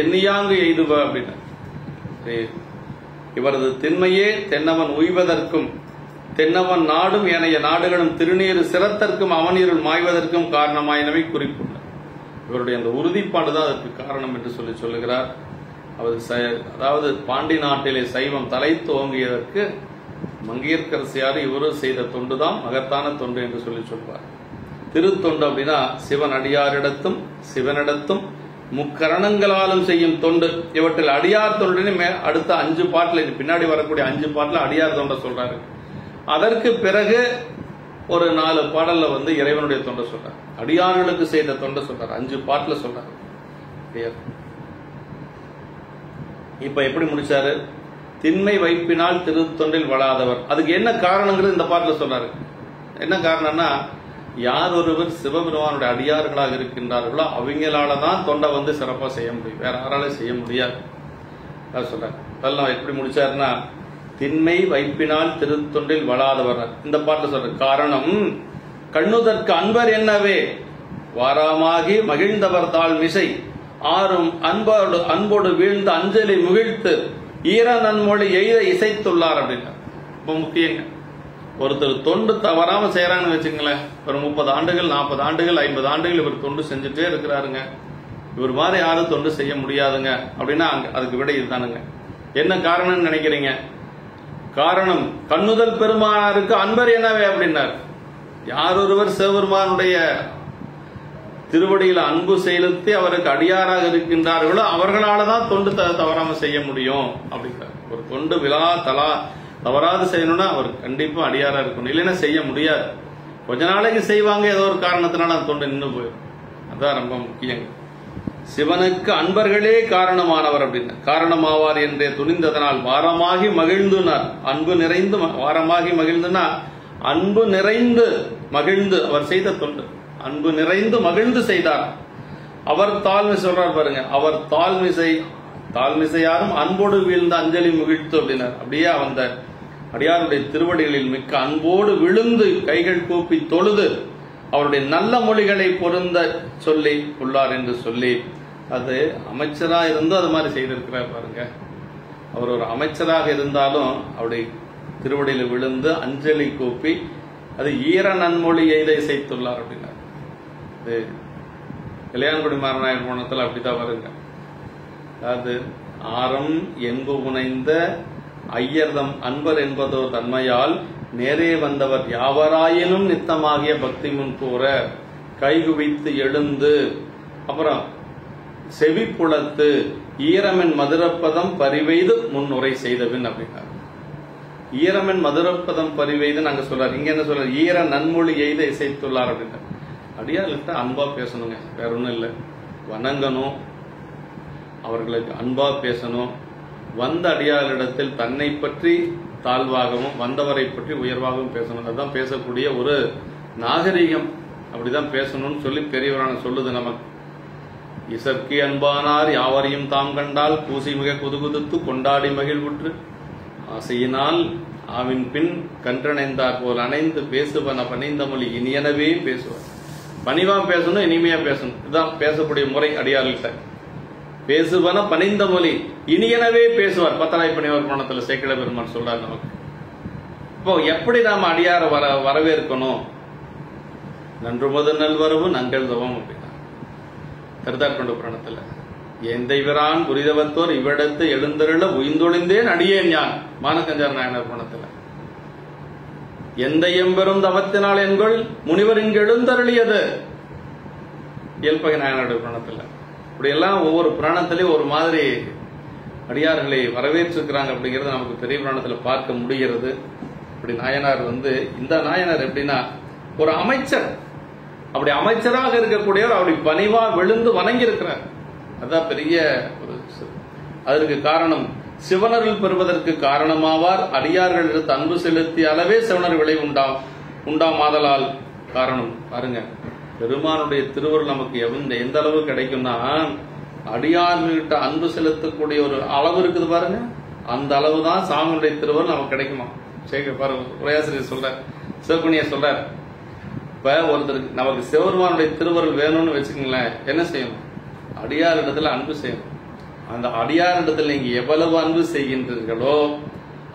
எண்ணியாங்கு எய்துவ அப்படின்னா இவரது திண்மையே தென்னவன் உய்வதற்கும் தென்னவன் நாடும் ஏனைய நாடுகளும் திருநீர் சிரத்தற்கும் அவனீருள் மாய்வதற்கும் காரணமாயினவை குறிப்புள்ளார். இவருடைய அந்த உறுதிப்பாடுதான் அதற்கு காரணம் என்று சொல்லுகிறார். அதாவது பாண்டி நாட்டிலே சைவம் தலை துவங்கியதற்கு மங்கையர்க்கரசியார் இவரும் செய்த தொண்டுதான் மகத்தான தொண்டு என்று சொல்வார். திருத்தொண்டு அப்படின்னா சிவன் அடியாரிடத்தும் சிவனிடத்தும் முக்கரணங்களாலும் செய்யும் தொண்டு. இவற்றில் அடியார் தொண்டினை அடுத்த 5 பாட்டுல பின்னாடி வரக்கூடிய 5 பாட்டுல அடியார் தொண்டை சொல்றாரு. அதற்கு பிறகு ஒரு 4 பாடல்ல இறைவனுடைய தொண்டை சொல்றாரு. அடியார்களுக்கு செய்த தொண்டை சொல்றாரு. 5 பாட்டுல சொல்றாரு. இப்ப எப்படி முடிச்சாரு? திண்மை வைப்பினால் திருத்தொண்டில் வளாதவர். அதுக்கு என்ன காரணங்கிறது இந்த பாட்டுல சொல்றாரு. என்ன காரணம்னா, யார் ஒருவர் சிவபெருமானுடைய அடியார்களாக இருக்கின்றார்களோ அவங்களாலதான் தொண்டை சிறப்பா செய்ய முடியும், வேற யாராலும் செய்ய முடியாது சொல்றாரு. அதெல்லாம் எப்படி முடிச்சாருன்னா, திண்மை வைப்பினால் திருத்தொண்டில் வளாதவர். இந்த பாட்டுல சொல்ற காரணம், கண்ணுதற்கு அன்பர் என்னவே வாராமாகி மகிழ்ந்தவர் தாழ் மிசை ஆறும் அன்போடு வீழ்ந்த அஞ்சலி முகிழ்த்து ஈர நன்மொழி எய்த இசைத்துள்ளார் அப்படின்னா. ரொம்ப முக்கியங்க. ஒருத்தர் தொண்டு தவறாம செய்யறாங்கன்னு வச்சுங்களேன், ஒரு 30 ஆண்டுகள் 40 ஆண்டுகள் 50 ஆண்டுகள் இவர் தொண்டு செஞ்சுட்டே இருக்கிறாருங்க. இவர் மாதிரி யாரும் தொண்டு செய்ய முடியாதுங்க அப்படின்னா அதுக்கு விட இதுதானுங்க. என்ன காரணம்னு நினைக்கிறீங்க? காரணம், கண்ணுதல் பெருமானாருக்கு அன்பர் என்னவே அப்படின்னார். யார் ஒருவர் சிவபெருமானுடைய திருவடியில் அன்பு செலுத்தி அவருக்கு அடியாராக இருக்கின்றார்களோ அவர்களாலதான் தொண்டு தவறாம செய்ய முடியும் அப்படிங்கிறார். ஒரு தொண்டு தவறாது செய்யணும்னா அவர் கண்டிப்பா அடியாரா இருக்கணும், இல்லைன்னா செய்ய முடியாது. கொஞ்ச நாளைக்கு செய்வாங்க, ஏதோ ஒரு காரணத்தினால அந்த தொண்டு நின்று போயிடும். அதான் ரொம்ப முக்கியம். சிவனுக்கு அன்பர்களே காரணமானவர் அப்படின்னு காரணமாவார் என்றே துணிந்ததனால் வாரமாகி மகிழ்ந்துனார். அன்பு நிறைந்து வாரமாகி மகிழ்ந்துனா அன்பு நிறைந்து மகிழ்ந்து அவர் செய்த தொண்டு, அன்பு நிறைந்து மகிழ்ந்து செய்தார். அவர் தாழ்மை சொல்றார் பாருங்க, அவர் தாழ்மிசையாரும் அன்போடு வீழ்ந்த அஞ்சலி முகிழ்த்து அப்படின்னார். அப்படியே அந்த அடியாருடைய திருவடிகளில் மிக்க அன்போடு விழுந்து கைகள் கூப்பி தொழுது அவருடைய நல்ல மொழிகளை பொருந்த சொல்லி உள்ளார் என்று சொல்லி, அது அமைச்சரா இருந்தும் அது மாதிரி செய்திருக்கிறார் பாருங்க. அவர் ஒரு அமைச்சராக இருந்தாலும் அவருடைய திருவடியில் விழுந்து அஞ்சலி கூப்பி அது ஈர நன்மொழி எய்த இசைத்துள்ளார் அப்படின்னார். இது கல்யாணகுடி மாரநாயகர் போனத்தில் அப்படித்தான் வருங்க. அதாவது ஆரம் என்பு புனைந்த ஐயர்தம் அன்பர் என்பதோ தன்மையால் நேரே வந்தவர் யாவராயினும் நித்தமாகிய பக்தி முன் கூற கைகுவித்து எழுந்து அப்புறம் செவிப்புலத்து ஈரமென் மதுரப்பதம் பரிவெய்து முன்னுரை செய்தபின் அப்படின்னார். ஈரமென் மதுரப்பதம் பரிவெய்து நாங்க சொல்றாரு. இங்க என்ன சொல்றாரு? ஈர நன்மொழி எய்த இசைத்துள்ளார் அப்படின்னார். அடியார்கிட்ட அன்பா பேசணுங்க, வேற ஒன்றும் இல்லை. வணங்கணும், அவர்களுக்கு அன்பா பேசணும். வந்த அடியாரிடத்தில் தன்னை பற்றி தாழ்வாகவும் வந்தவரை பற்றி உயர்வாகவும் பேசணும். அதுதான் பேசக்கூடிய ஒரு நாகரிகம். அப்படிதான் பேசணும்னு சொல்லி பெரியவரான சொல்லுது நமக்கு. இசற்கு அன்பானார் யாவரையும் தாம் கண்டால் பூசி மிக குதுகுதுத்து கொண்டாடி மகிழ்வுற்று ஆசையினால் ஆவின் பின் கன்றணைந்தார் போல் அணைந்து பேசுவன பணிந்த மொழி இனியனவே பேசுவார். பணிவா பேசணும், இனிமையா பேசணும். இதுதான் பேசக்கூடிய முறை அடியார்கிட்ட. பேசுவன பணிந்த மொழி இனியனவே பேசுவார். பத்தராய் பணிவர் பணத்தில் சேக்கிழ பெருமான் சொல்றாரு நமக்கு. இப்போ எப்படி நாம அடியார வரவேற்கணும்? நன்றுமது நல்வரவு நங்கள் தவம் அப்படின்னா திருத்தாட்கொண்டு புராணத்துல எந்தைவரான் புரிதவத்தோர் இவ்விடத்து எழுந்தருள உயிர்ந்தொழிந்தேன் அடியேன் ஞான் மானக்கஞ்சார் நாயனர் புராணத்துல எந்த எம்பெரும் தவத்தினால் என்கொள் முனிவர் இங்கு எழுந்தருளியது இயல்பகை நாயனருடைய புராணத்துல. இப்படி எல்லாம் ஒவ்வொரு புராணத்திலையும் ஒரு மாதிரி அடியார்களை வரவேற்றிருக்கிறாங்க அப்படிங்கறது நமக்கு பெரிய புராணத்துல பார்க்க முடிகிறது. இப்படி நாயனார் இந்த நாயனார் எப்படின்னா ஒரு அமைச்சர், அப்படி அமைச்சராக இருக்கக்கூடியவர் அப்படி பணிவா விழுந்து வணங்கி இருக்கிறார். அதான் பெரிய ஒரு அதற்கு காரணம் சிவனருள் பெறுவதற்கு காரணமாவார். அடியார்கள் எடுத்து அன்பு செலுத்திய அளவே சிவனர் விளைவு உண்டாமாதலால் காரணம். பாருங்க, பெருமானுடைய திருவருள் நமக்கு எந்த அளவு கிடைக்கும்னா, அடியார்கள்கிட்ட அன்பு செலுத்தக்கூடிய ஒரு அளவு இருக்குது பாருங்க, அந்த அளவு தான் சாமியுடைய திருவருள் நமக்கு கிடைக்குமா. பாருங்க, உரையாசிரியர் சொல்றார், சிவகுணிய சொல்றார். இப்ப ஒருத்தருக்கு நமக்கு சிவபெருமானுடைய திருவருள் வேணும்னு வச்சுக்கோங்களேன், என்ன செய்யணும்? அடியார் இடத்துல அன்பு செய்யணும். அந்த அடியார் இடத்துல நீங்க எவ்வளவு அன்பு செய்கின்றீர்களோ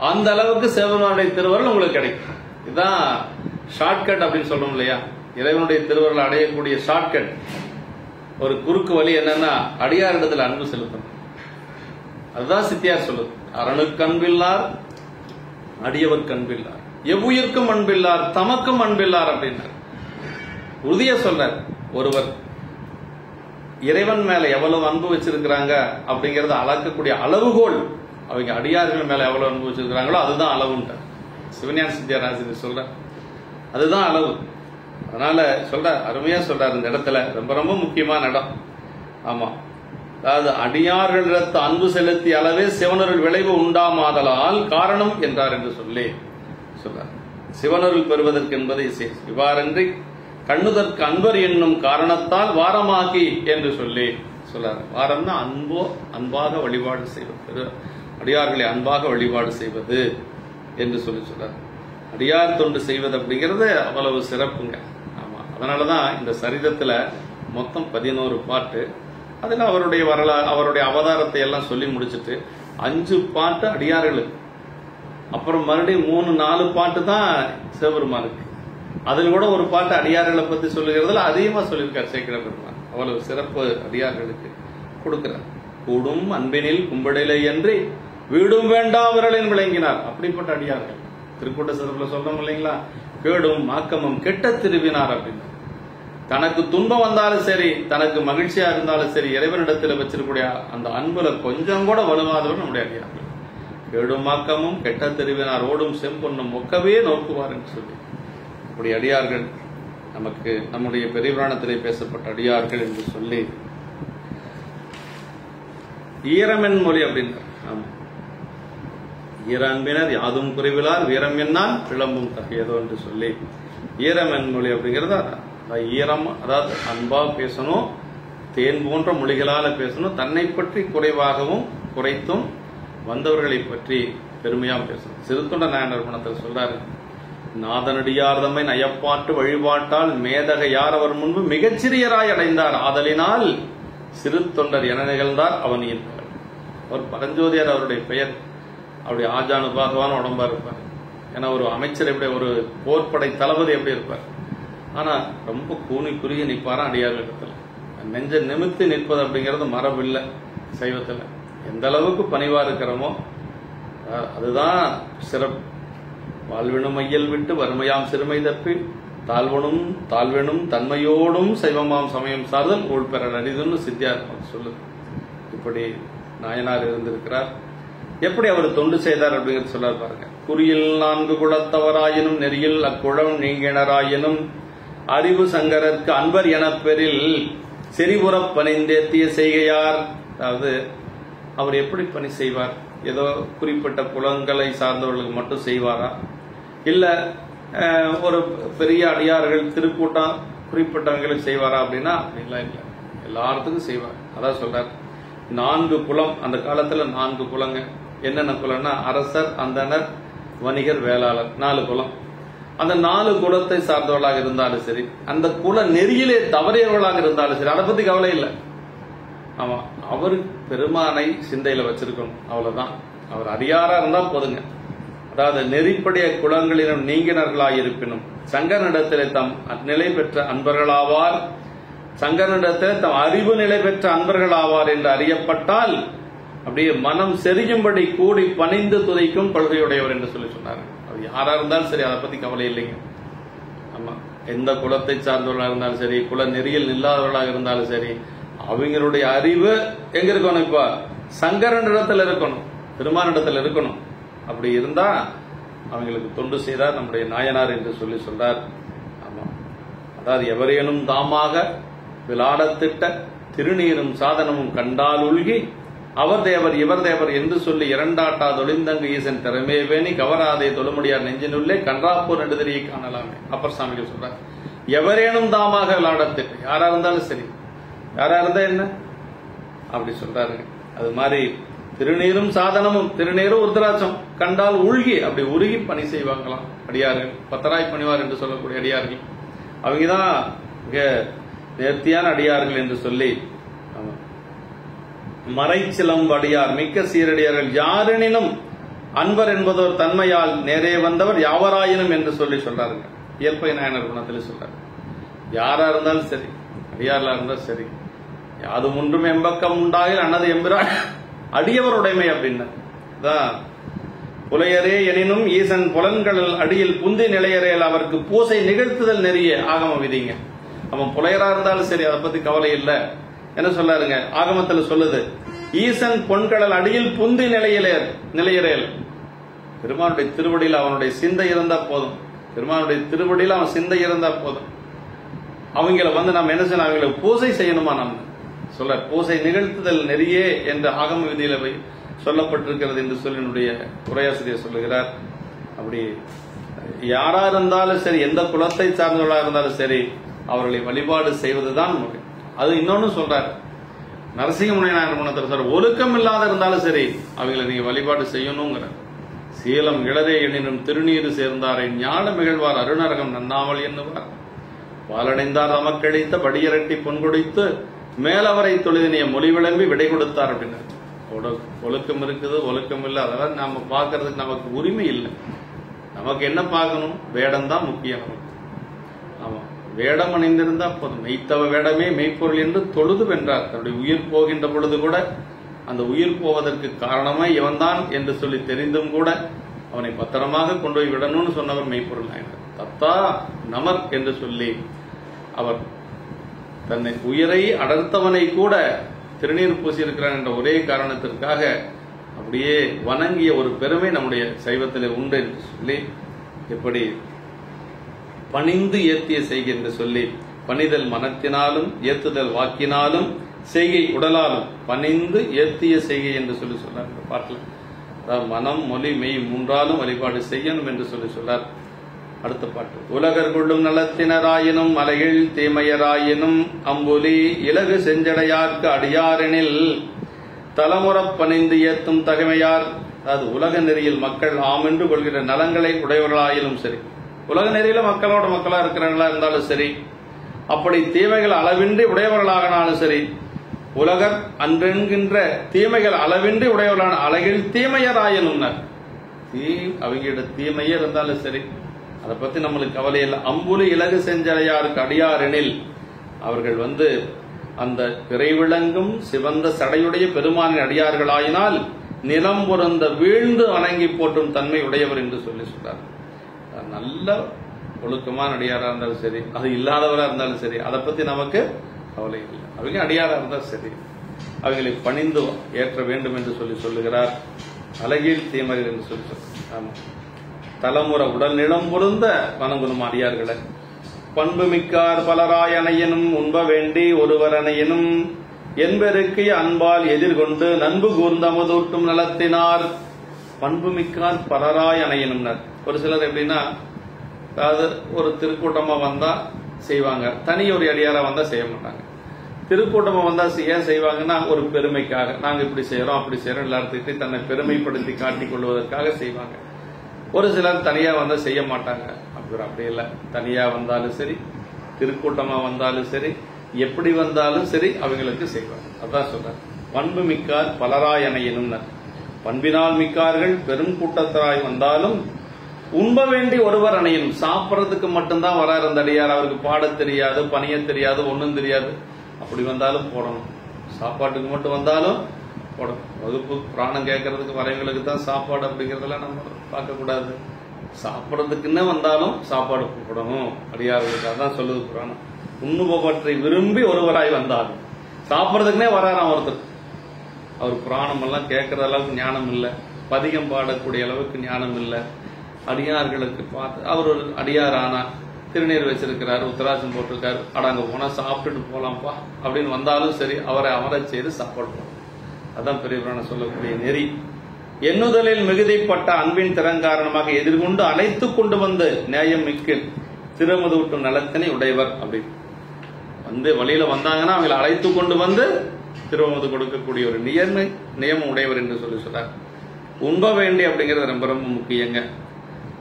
அந்த அளவுக்கு சிவபெருமானுடைய திருவருள் உங்களுக்கு கிடைக்கும். இதுதான் ஷார்ட்கட் அப்படின்னு சொல்றோம் இல்லையா? இறைவனுடைய திருவருள் அடையக்கூடிய ஷார்ட்கட், ஒரு குறுக்கு வழி என்னன்னா அடியார் இடத்துல அன்பு செலுத்தணும். அதுதான் சித்தியார் சொல்லுது, அரணுக்கு அன்பில்லார் அடியவர் அன்பில்லார், எவ்வுயிர்க்கும் அன்பில்லார் தமக்கும் அன்பில்லார் அப்படின்னார். உறுதியா சொல்றார். ஒருவர் இறைவன் மேல எவ்வளவு அன்பு வச்சிருக்கிறாங்க அப்படிங்கறத அளக்கக்கூடிய அளவுகோல் அவங்க அடியார்கள் மேல எவ்வளவு அன்பு வச்சிருக்கிறாங்களோ அதுதான் அளவுன்றார் சிவஞான சித்தியார் ஆசிரியர் சொல்ற. அதுதான் அளவு. அதனால சொல்ற, அருமையா சொல்றாரு இந்த இடத்துல. ரொம்ப ரொம்ப முக்கியமான இடம். ஆமா, அதாவது அடியார்களிடத்து அன்பு செலுத்திய அளவே சிவனருள் விளைவு உண்டாமாதலால் காரணம் என்றார் என்று சொல்லி சொல்றார். சிவனருள் பெறுவதற்கு என்பதை இவ்வாறன்றி கண்ணுதற்கு அன்பர் என்னும் காரணத்தால் வாரமாகி என்று சொல்லி சொல்றாரு. வாரம்னா அன்பாக வழிபாடு செய்வது, அடியார்களை அன்பாக வழிபாடு செய்வது என்று சொல்லி சொல்றாரு. அடியார் தொண்டு செய்வது அப்படிங்கிறது அவ்வளவு சிறப்புங்க. ஆமா, அதனாலதான் இந்த சரிதத்துல மொத்தம் 11 பாட்டு. அதுல அவருடைய வரலாறு, அவருடைய அவதாரத்தை எல்லாம் சொல்லி முடிச்சுட்டு 5 பாட்டு அடியார்களுக்கு, அப்புறம் மறுபடியும் 3-4 பாட்டு தான் சிவபெருமானுக்கு. அதில் கூட ஒரு பாட்டு அடியார்களை பத்தி சொல்லுகிறதுல அதிகமா சொல்லியிருக்கார் சேக்கிழ பெருமான். அவ்வளவு சிறப்பு அடியார்களுக்கு கொடுக்கிறார். கூடும் அன்பினில் கும்பிடலை என்று வீடும் வேண்டா விரலின் விளங்கினார். அப்படிப்பட்ட அடியார்கள் திருக்கூட்ட சிறப்புல சொல்றோம் இல்லைங்களா? கேடும் மாக்கமும் கெட்ட திருவினார் அப்படின்னு. தனக்கு துன்பம் வந்தாலும் சரி, தனக்கு மகிழ்ச்சியா இருந்தாலும் சரி, இறைவனிடத்தில் வச்சிருக்கூடிய அந்த அன்புல கொஞ்சம் கூட வலுவாதவர் நம்முடைய அடியார்கள். கேடும் மாக்கமும் கெட்ட திருவினார் ஓடும் செம்பொன்னும் ஒக்கவே நோக்குவார் என்று சொல்லி அப்படி அடியார்கள் நமக்கு நம்முடைய பெரிய புராணத்திலே பேசப்பட்ட அடியார்கள் என்று சொல்லி ஈரமென் மொழி அப்படின்றார். ஆமா, ஈர அன்பினர் யாதும் குறைவிலார் வீரம் என்னால் விளம்பும் தகையதோ என்று சொல்லி ஈரமென் மொழி அப்படிங்கிறத ஈரம், அதாவது அன்பா பேசணும், தேன் போன்ற மொழிகளால பேசணும், தன்னை பற்றி குறைவாகவும் குறைத்தும் வந்தவர்களை பற்றி பெருமையா பேசணும். சிறுத்தொண்ட நாயனார் பணத்தில் சொல்றாரு, நாதனடியார் தம்மை நயப்பாட்டு வழிபாட்டால் மேதக யார் அவர் முன்பு மிகச்சிறியராய் அடைந்தார் ஆதலினால் சிறு தொண்டர் என நிகழ்ந்தார் அவன் என்பவர். அவர் பரஞ்சோதியார் அவருடைய பெயர். அவருடைய ஆஜானுபாகவான உடம்பா இருப்பார். ஏன்னா ஒரு அமைச்சர் எப்படி, ஒரு போர்ப்படை தளபதி எப்படி இருப்பார். ஆனா ரொம்ப கூனி குறுகி நிற்பாரா அடியார் இடத்துல. நெஞ்ச நிமித்து நிற்பது அப்படிங்கிறது மரபு இல்லை சைவத்துல. எந்த அளவுக்கு பணிவா இருக்கிறோமோ அதுதான் சிறப்பு. வாழ்வினும் மையல் விட்டு வறுமையாம் சிறுமை தப்பி தாழ்வனும் தன்மையோடும் சைவமாம் சமயம் சார்தல் ஊழ்பெற அரிதுன்னு சித்தியார் சொல்லுது. இப்படி நாயனார் இருந்திருக்கிறார். எப்படி அவர் தொண்டு செய்தார் அப்படிங்கிறது சொல்றார் பாருங்க. குறியில் 4 குலத்தவராயினும் நெறியில் அக்குழம் நீங்கினராயினும் அறிவு சங்கரருக்கு அன்பர் எனப் பெறில் செறிபுறப் பணிந்தேத்திய செய்கையார். அதாவது அவர் எப்படி பணி செய்வார்? ஏதோ குறிப்பிட்ட குலங்களை சார்ந்தவர்களுக்கு மட்டும் செய்வாரா, இல்ல ஒரு பெரிய அடியார்கள் திருக்கூட்டம் குறிப்பிட்டவங்களுக்கு செய்வாரா அப்படின்னா அப்படின்லாம் இல்லை, எல்லாத்துக்கும் செய்வார். அதான் சொல்றார் 4 குலம். அந்த காலத்துல 4 குலங்க. என்னென்ன குலம்னா அரசர், அந்தனர், வணிகர், வேளாளர், 4 குலம். அந்த 4 குலத்தை சார்ந்தவர்களாக இருந்தாலும் சரி, அந்த குல நெறியிலே தவறியவர்களாக இருந்தாலும் சரி, அதை பத்தி கவலை இல்லை. ஆமா, அவர் பெருமானை சிந்தையில வச்சிருக்கணும், அவ்வளவுதான். அவர் அடியாரா இருந்தா போதுங்க. அதாவது நெறிப்படைய குலங்களிலும் நீங்கினர்களாயிருப்பினும் சங்கரனிடத்திலே தம் நிலை பெற்ற அன்பர்களாவார், சங்கரனிடத்திலே தம் அறிவு நிலை பெற்ற அன்பர்களாவார் என்று அறியப்பட்டால் அப்படியே மனம் செரியும்படி கூடி பணிந்து துதைக்கும் கொள்கையுடையவர் என்று சொல்லி சொன்னார். அது யாரா இருந்தாலும் சரி, அதை பத்தி கவலை இல்லைங்க. ஆமா, எந்த குலத்தை சார்ந்தவர்களாக இருந்தாலும் சரி, குல நெறியில் இல்லாதவர்களாக இருந்தாலும் சரி, அவங்களுடைய அறிவு எங்க இருக்கணும்? இப்ப சங்கரனிடத்துல இருக்கணும், பெருமானிடத்துல இருக்கணும். அப்படி இருந்தா அவங்களுக்கு தொண்டு செய்தார் நம்முடைய நாயனார் என்று சொல்லி சொல்றார். ஆமா, அதாவது எவரேனும் தாமாக விளாடத்திட்ட திருநீரும் சாதனமும் கண்டால் உள்கி அவர் தேவர் இவர் தேவர் என்று சொல்லி இரண்டாட்டா தொழிந்தங்கு ஈசன் திறமே வேணி கவராதே தொழுமுடியார் நெஞ்சினுள்ளே கன்றாப்பூர் நெடுதறியை காணலாமே. அப்பர் சாமிகள் சொல்றார், எவரேனும் தாமாக விளாடத்திட்ட, யாரா இருந்தாலும் சரி, யாரா இருந்தா என்ன அப்படி சொல்றாரு. அது மாதிரி திருநீரும் சாதனமும், திருநீரும் உருத்திராட்சம் கண்டால் உள்கி அப்படி உருகி பணி செய்வாங்களாம் அடியார்கள். பத்தராய் பணிவார் என்று சொல்லக்கூடிய அடியார்கள் அவங்கதான் மிக நேர்த்தியான அடியார்கள் என்று சொல்லி, மறைச்சிலம்பு அடியார் மிக்க சீரடியார்கள் யாரெனினும் அன்பர் என்பதோர் தன்மையால் நேரே வந்தவர் யாவராயினும் என்று சொல்லி சொல்றாருங்க. இயல்பை நாயனர் குணத்தில் சொல்றாரு. யாரா இருந்தாலும் சரி, அடியாரா இருந்தாலும் சரி, யாது ஒன்றும் எம்பக்கம் உண்டாக அன்னது எம்பிரான் அடியவர் உடைமை அப்படின்னா புலையரே எனினும் ஈசன் புலன்களில் அடியில் புந்தி நிலையறையில் அவருக்கு பூசை நிகழ்த்துதல் நெறிய ஆகம விதிங்க. அவன் புலையரா இருந்தாலும் சரி, அதை பத்தி கவலை இல்லை என்ன சொல்லாருங்க. ஆகமத்தில் சொல்லுது, ஈசன் பொன்கடல் அடியில் புந்தி நிலையறையில் பெருமானுடைய திருவடியில் அவனுடைய சிந்தை இருந்தா போதும், பெருமானுடைய திருவடியில் அவன் சிந்தை இருந்தா போதும். அவங்களை நம்ம என்ன செய்யணும், அவங்களுக்கு பூசை செய்யணுமா நம்ம சொல்ல, பூசை நிகழ்த்துதல் நெறியே என்ற ஆகம விதியில சொல்லப்பட்டிருக்கிறது என்று சொல்லி என்னுடைய உரையாசிரியர் சொல்லுகிறார். அப்படி யாரா இருந்தாலும் சரி, எந்த குலத்தை சார்ந்தவர்களா இருந்தாலும் சரி, அவர்களை வழிபாடு செய்வதுதான் முறை. அது இன்னொன்னு சொல்றாரு நரசிங்கமுனை நாயனர் குணத்தில் சொல்ற, ஒழுக்கம் இல்லாத இருந்தாலும் சரி அவங்களை நீங்க வழிபாடு செய்யணுங்கிற. சீலம் இளரே எண்ணினும் திருநீரு சேர்ந்தாரை ஞான மிகழ்வார் அருணரகம் நன்னாமல் எண்ணுவார். பாலடைந்தார் நமக்கழித்த படியரட்டி பொன்கொடித்து மேலவரை தொழுதினிய மொழி விளம்பி விடை கொடுத்தார் அப்படின்னா. ஒழுக்கம் இருக்குது, ஒழுக்கம் இல்லை, அதெல்லாம் நாம பார்க்கறதுக்கு நமக்கு உரிமை இல்லை. நமக்கு என்ன பார்க்கணும், வேடம் தான் முக்கியம். ஆமா, வேடம் அணிந்திருந்தா போதும். மெய்த்தவ வேடமே மெய்ப்பொருள் என்று தொழுது வென்றார். தன்னுடைய உயிர் போகின்ற பொழுது கூட அந்த உயிர் போவதற்கு காரணமா இவன் தான் என்று சொல்லி தெரிந்தும் கூட அவனை பத்திரமாக கொண்டு போய் விடணும்னு சொன்னவர் மெய்ப்பொருள் நாயனர். தத்தா நமர் என்று சொல்லி அவர் தன்னை உயிரை அடர்த்தவனை கூட திருநீர் பூசி இருக்கிறான் என்ற ஒரே காரணத்திற்காக அப்படியே வணங்கிய ஒரு பெருமை நம்முடைய சைவத்திலே உண்டு என்று சொல்லி, எப்படி பணிந்து ஏத்திய செய்கை என்று சொல்லி, பணிதல் மனத்தினாலும் ஏத்துதல் வாக்கினாலும் செய்கை உடலாலும் பணிந்து ஏத்திய செய்கை என்று சொல்லி சொன்னார் இந்த பாட்டில். அதாவது மனம் மொழி மெய் மூன்றாலும் வழிபாடு செய்யணும் என்று சொல்லி சொன்னார். அடுத்த பாட்டு, உலகர் கொள்ளும் நலத்தினராயினும் மலையில் தீமையராயினும் அம்புலி இலகு செஞ்சடையார்க்கு அடியாரெனில் தலமுறப் பணிந்து ஏத்தும் தகைமையார். அதாவது உலக நெறியில் மக்கள் ஆமென்று கொள்கிற நலங்களை உடையவர்களாயினும் சரி, உலக நெறியில மக்களோட மக்களா இருக்கிறவங்களா இருந்தாலும் சரி, அப்படி தீமைகள் அளவின்றி உடையவர்களாகனாலும் சரி, உலகர் அன்றென்கின்ற தீமைகள் அளவின்றி உடையவர்களான அழகில் தீமையராயினும் அவங்களோட தீமையே இருந்தாலும் சரி, அதை பத்தி நம்மளுக்கு கவலை இல்லை. அம்புலி இலகு செஞ்சடையாருக்கு அடியாரெனில் அவர்கள் அந்த பிறைவிளங்கும் சிவந்த சடையுடைய பெருமானின் அடியார்களாயினால் நிலம் பொருந்த வீழ்ந்து வணங்கி போற்றும் தன்மை உடையவர் என்று சொல்லி சொல்றார். நல்ல ஒழுக்கமான அடியாரா இருந்தாலும் சரி, அது இல்லாதவரா இருந்தாலும் சரி, அதை பத்தி நமக்கு கவலை இல்லை. அவங்க அடியாரா இருந்தாலும் சரி, அவங்களை பணிந்து ஏற்ற வேண்டும் என்று சொல்லி சொல்லுகிறார். அழகில் தீமைகள் என்று சொல்லி சொல்றார். ஆமா, தலைமுறை உடல் நிலம் பொருந்த வணங்கணும் அடியார்களை. பண்பு மிக்கார் பலராய் அணையனும் உண்ப வேண்டி ஒருவர் அணையனும் என்பெருக்கு அன்பால் எதிர்கொண்டு நண்பு கூர்ந்த அமுதூட்டும் நலத்தினார். பண்பு மிக்கார் பலராய் அணையனும்னர். ஒரு சிலர் எப்படின்னா, அதாவது ஒரு திருக்கூட்டமா வந்தா செய்வாங்க, தனி ஒரு அடியாரா வந்தா செய்ய மாட்டாங்க. திருக்கூட்டமா வந்தா ஏன் செய்வாங்கன்னா, ஒரு பெருமைக்காக, நாங்க இப்படி செய்யறோம் அப்படி செய்யறோம் எல்லாத்துக்கிட்டையும் தன்னை பெருமைப்படுத்தி காட்டிக் கொள்வதற்காக செய்வாங்க. ஒரு சிலர் தனியா வந்தா செய்ய மாட்டாங்க. அப்படி இல்லை, தனியா வந்தாலும் சரி, திருக்கூட்டமா வந்தாலும் சரி, எப்படி வந்தாலும் சரி அவங்களுக்கு செய்வாங்க. அதான் சொல்ற, பண்பு மிக்கார் பலராய் அணையனும். பண்பினால் மிக்கார்கள் பெரும் கூட்டத்தாய் வந்தாலும் உண்ப வேண்டி ஒருவர் அணையனும். சாப்பிட்றதுக்கு மட்டும்தான் வராரு அந்த அடியார். அவருக்கு பாட தெரியாது, பணிய தெரியாது, ஒன்னும் தெரியாது. அப்படி வந்தாலும் போடணும். சாப்பாட்டுக்கு மட்டும் வந்தாலும் போடணும். வகுப்பு பிராணம் கேட்கறதுக்கு வரவங்களுக்கு தான் சாப்பாடு அப்படிங்கறதெல்லாம் நம்ம பார்க்க கூடாது. சாப்பிட்றதுக்குன்னு வந்தாலும் சாப்பாடு போடணும் அடியார்களுக்கு. அதான் சொல்லுது புராணம். உண்ணுபவற்றை விரும்பி ஒருவராய் வந்தாலும். சாப்பிட்றதுக்குன்னே வராராம் ஒருத்தர். அவர் புராணம் எல்லாம் கேட்கற அளவுக்கு ஞானம் இல்லை, பதிகம் பாடக்கூடிய அளவுக்கு ஞானம் இல்லை. அடியார்களுக்கு பார்த்து அவர் ஒரு அடியார் ஆனா திருநீர் வச்சிருக்கிறாரு, உத்தராசம் போட்டிருக்காரு, அங்க போனா சாப்பிட்டுட்டு போலாம்ப்பா அப்படின்னு வந்தாலும் சரி அவரை அமரச் செய்து சாப்பாடு போகணும். அதான் பெரிய புராணம் சொல்லக்கூடிய நெறி. எண்ணுதலில் மிகுதிப்பட்ட அன்பின் திறன் காரணமாக எதிர்கொண்டு அழைத்து கொண்டு வந்து நேயம் மிக்க திருமதுட்டும் நலத்தினை உடையவர் அப்படின்னு வந்து வழியில வந்தாங்கன்னா அவங்களை அழைத்து கொண்டு வந்து திருமது கொடுக்கக்கூடிய ஒரு நியமம் உடையவர் என்று சொல்றார். உண்ப வேண்டி அப்படிங்கிறது ரொம்ப ரொம்ப முக்கியங்க.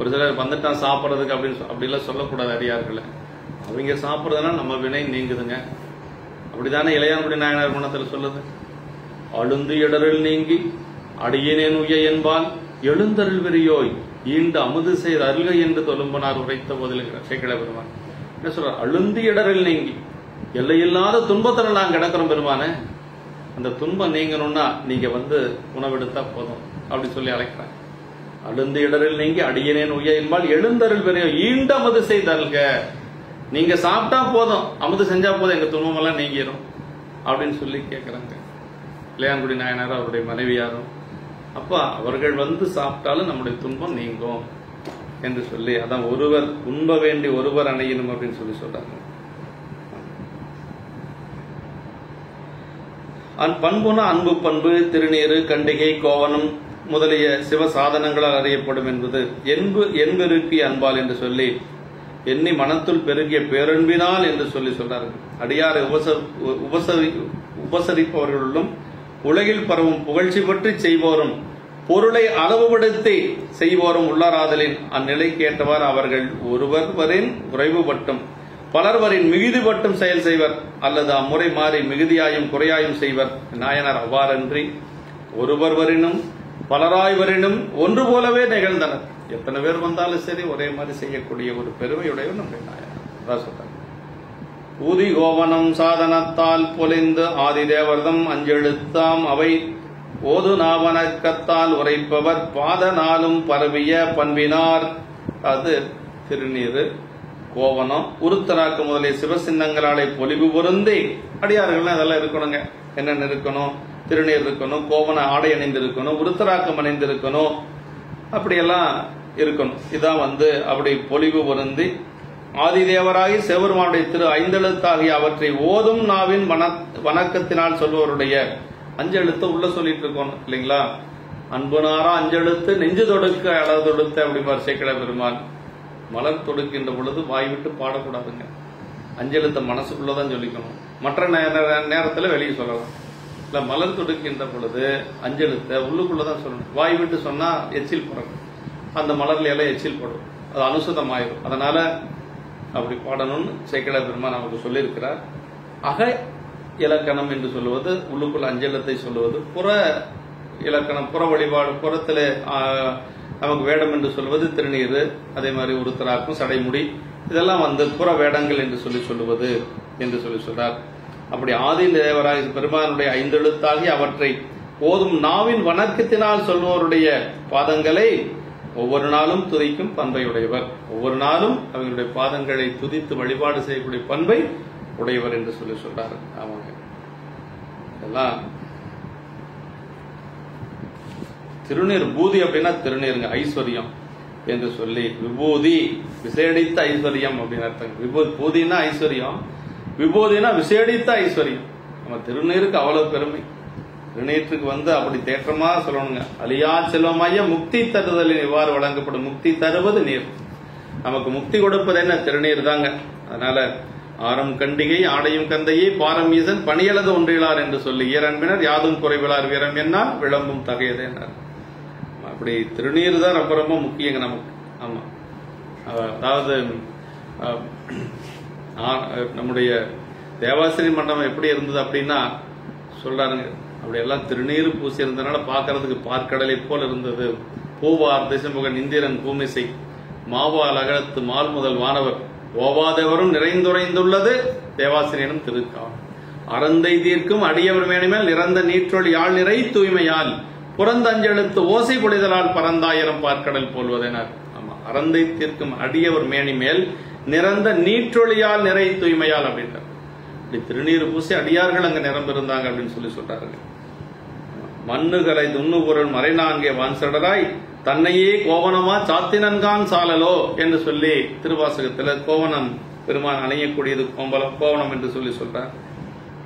ஒரு சிலர் வந்துட்டான் சாப்பிட்றதுக்கு அப்படிலாம் சொல்லக்கூடாது அடியார்களை. அவங்க சாப்பிட்றதுனா நம்ம வினை நீங்குதுங்க. அப்படித்தானே இளையான்குடி நாயனார் குணத்தில் சொல்லுது. அழுந்து இடரில் நீங்கி அடியேனேன் உய என்பால் எழுந்தருள் வெறியோய் ஈண்டு அமுது செய்த அருள்கை என்று தொழும்பனார் உரைத்த போதில் சேக்கிழ பெருமான் என்ன சொல்ற? அழுந்து இடரில் நீங்கி எல்லையில்லாத துன்பத்துல நாங்க கிடக்கிறோம் பெருமானே, அந்த துன்பம் நீங்கணும்னா நீங்க வந்து உணவெடுத்தா போதும் அப்படி சொல்லி அழைக்கிறாங்க. அழுந்து இடரில் நீங்கி அடியேனேன் உய என்பால் எழுந்தருள் வெறியோய் ஈண்டு அமுது செய்த அருள்க, நீங்க சாப்பிட்டா போதும், அமுது செஞ்சா போதும், எங்க துன்பம் எல்லாம் நீங்கிரும் அப்படின்னு சொல்லி கேட்கிறாங்க இளையான்குடி நாயனார் அவருடைய மனைவியாரும். அப்ப அவர்கள் வந்து சாப்பிட்டாலும் நம்முடைய துன்பம் நீங்கும் என்று சொல்லி அதான் ஒருவர் உண்ப வேண்டி ஒருவர் அணையணும் அப்படின்னு சொல்லி சொல்றாங்க. பண்புனா அன்பு பண்பு, திருநீரு, கண்டிகை, கோவனம் முதலிய சிவ சாதனங்களால் அறியப்படும் என்பது என்பெருக்கி அன்பால் என்று சொல்லி எண்ணி மனத்துள் பெருகிய பேரன்பினால் என்று சொல்லி சொல்றார்கள். அடியாரை உபசரிப்பவர்களும் உலகில் பரவும் புகழ்ச்சி பற்றி செய்வோரும் பொருளை அளவுபடுத்தி செய்வோரும் உள்ளாராதலின் அந்நிலைக்கு ஏற்றவாறு அவர்கள் ஒருவரின் குறைவுபட்டும் பலர்வரின் மிகுதிபட்டும் செயல் செய்வர், அல்லது அம்முறை மாறி மிகுதியாயும் குறையாயும் செய்வர். நாயனார் அவ்வாறன்றி ஒருவரினும் பலராய்வரினும் ஒன்று போலவே நிகழ்ந்தனர். எத்தனை பேர் வந்தாலும் சரி ஒரே மாதிரி செய்யக்கூடிய ஒரு பெருமையுடையவர் நம்முடைய நாயனார் சொல்றாங்க. ஊதி கோவனம் சாதனத்தால் பொலிந்து ஆதி தேவர்தம் அஞ்செழுத்தாம் அவை ஓது நாவனக்கத்தால் உரைப்பவர் பாத நாளும் பரவிய பண்பினார். அது திருநீரு, கோவனம், உருத்தராக்கு முதலிய சிவசின்னங்களாலே பொலிவு பொருந்தி அடியார்கள் அதெல்லாம் இருக்கணுங்க. என்னென்ன இருக்கணும்? திருநீர் இருக்கணும், கோவன ஆடை அணிந்து இருக்கணும், உருத்தராக்கம் அணிந்து இருக்கணும், அப்படியெல்லாம் இருக்கணும். இதான் வந்து அப்படி பொலிவு பொருந்தி ஆதிதேவராகி சிவபெருமானுடைய திரு ஐந்தெழுத்தாகிய அவற்றை ஓதும் நாவின் வணக்கத்தினால் சொல்பவருடைய அஞ்செழுத்து உள்ள சொல்லிட்டு இருக்கோம் இல்லைங்களா? அன்புனாரா அஞ்செழுத்து நெஞ்சு தொடுக்க அளவு தொடுத்த அப்படிமார் சேக்கிழ பெருமான். மலர் தொடுக்கின்ற பொழுது வாய் விட்டு பாடக்கூடாதுங்க. அஞ்செழுத்த மனசுக்குள்ளதான் சொல்லிக்கணும். மற்ற நேரத்துல வெளியே சொல்லலாம். இல்ல மலர் தொடுக்கின்ற பொழுது அஞ்செழுத்த உள்ளுக்குள்ளதான் சொல்லணும். வாய் விட்டு சொன்னா எச்சில் பிறக்கும். அந்த மலர்ல எல்லாம் எச்சில் போடும், அது அனுசுதமாயிரும். அதனால அப்படி பாடணும்னு சேக்கிழ பெருமான் நமக்கு சொல்லியிருக்கிறார். அக இலக்கணம் என்று சொல்லுவது உள்ளுக்குள்ள அஞ்செழுத்தை சொல்லுவது, புற இலக்கணம் புற வழிபாடு புறத்திலே நமக்கு வேடம் என்று சொல்வது திருநீரு, அதே மாதிரி உருத்தராக்கும் சடைமுடி, இதெல்லாம் வந்து புற வேடங்கள் என்று சொல்லுவது என்று சொல்றார். அப்படி ஆதி தேவராய பெருமானுடைய ஐந்தெழுத்தாகி அவற்றை ஓதும் நாவின் வணக்கத்தினால் சொல்பவருடைய பாதங்களை ஒவ்வொரு நாளும் துதிக்கும் பண்பையுடையவர். ஒவ்வொரு நாளும் அவர்களுடைய பாதங்களை துதித்து வழிபாடு செய்யக்கூடிய பண்பை உடையவர் என்று சொல்றாரு. ஆமாங்க, இதெல்லாம் திருநீர் பூதி அப்படின்னா திருநீருங்க, ஐஸ்வர்யம் என்று சொல்லி. விபூதி விசேடித்த ஐஸ்வர்யம் அப்படின்னு அர்த்தம். பூதினா ஐஸ்வர்யம், விபூதினா விசேடித்த ஐஸ்வர்யம். நம்ம திருநீருக்கு அவ்வளவு பெருமை. திருநீற்றுக்கு வந்து அப்படி தேற்றமா சொல்லணுங்க. அழியா செல்வமாய முக்தி தருதலில் இவ்வாறு வழங்கப்படும். முக்தி தருவது நீர். நமக்கு முக்தி கொடுப்பது என்ன? திருநீர் தாங்க. அதனால ஆரம் கண்டிகை ஆடையும் கந்தையை பாரம் ஈசன் பணியலது ஒன்றிலார் என்று சொல்லி ஈரன்பினர் யாதும் குறைவிலார் வீரம் என்னால் விளம்பும் தகையது என்னார். அப்படி திருநீர் தான் ரொம்ப ரொம்ப முக்கியங்க நமக்கு. ஆமா, அதாவது நம்முடைய தேவாசிரி மண்டபம் எப்படி இருந்தது அப்படின்னா சொல்றாருங்க. அப்படியெல்லாம் திருநீர் பூசி இருந்ததுனால பாக்கிறதுக்கு பார்க்கடலை போல் இருந்தது. பூவார் திசைமுகன் இந்திரன் பூமிசை மாவால் அகலத்து மால் முதல் வானவர் ஓவாதவரும் நிறைந்துரைந்துள்ளது தேவாசிரியனும் திருக்கால். அறந்தை தீர்க்கும் அடியவர் மேனிமேல் நிறந்த நீற்றொழி யாழ் நிறை தூய்மையால் புறந்தஞ்செழுத்து ஓசை பொழிதலால் பரந்தாயிரம் பார்க்கடல் போல்வதெனர். ஆமா, அறந்தை தீர்க்கும் அடியவர் மேனிமேல் நிறந்த நீற்றொழியால் நிறை தூய்மையால் அப்படின்றார். இப்படி திருநீர் பூசி அடியார்கள் அங்க நிரம்ப இருந்தாங்க அப்படின்னு சொல்றாரு. மண்ணுகளை துண்ணுபொருள் மறைநான்கே வான்சடராய் தன்னையே கோவனமா சாத்தினன்கான் சாலலோ என்று சொல்லி திருவாசகத்துல கோவனம் பெருமான் அணையக்கூடியது கோவனம் என்று சொல்லி சொல்றார்.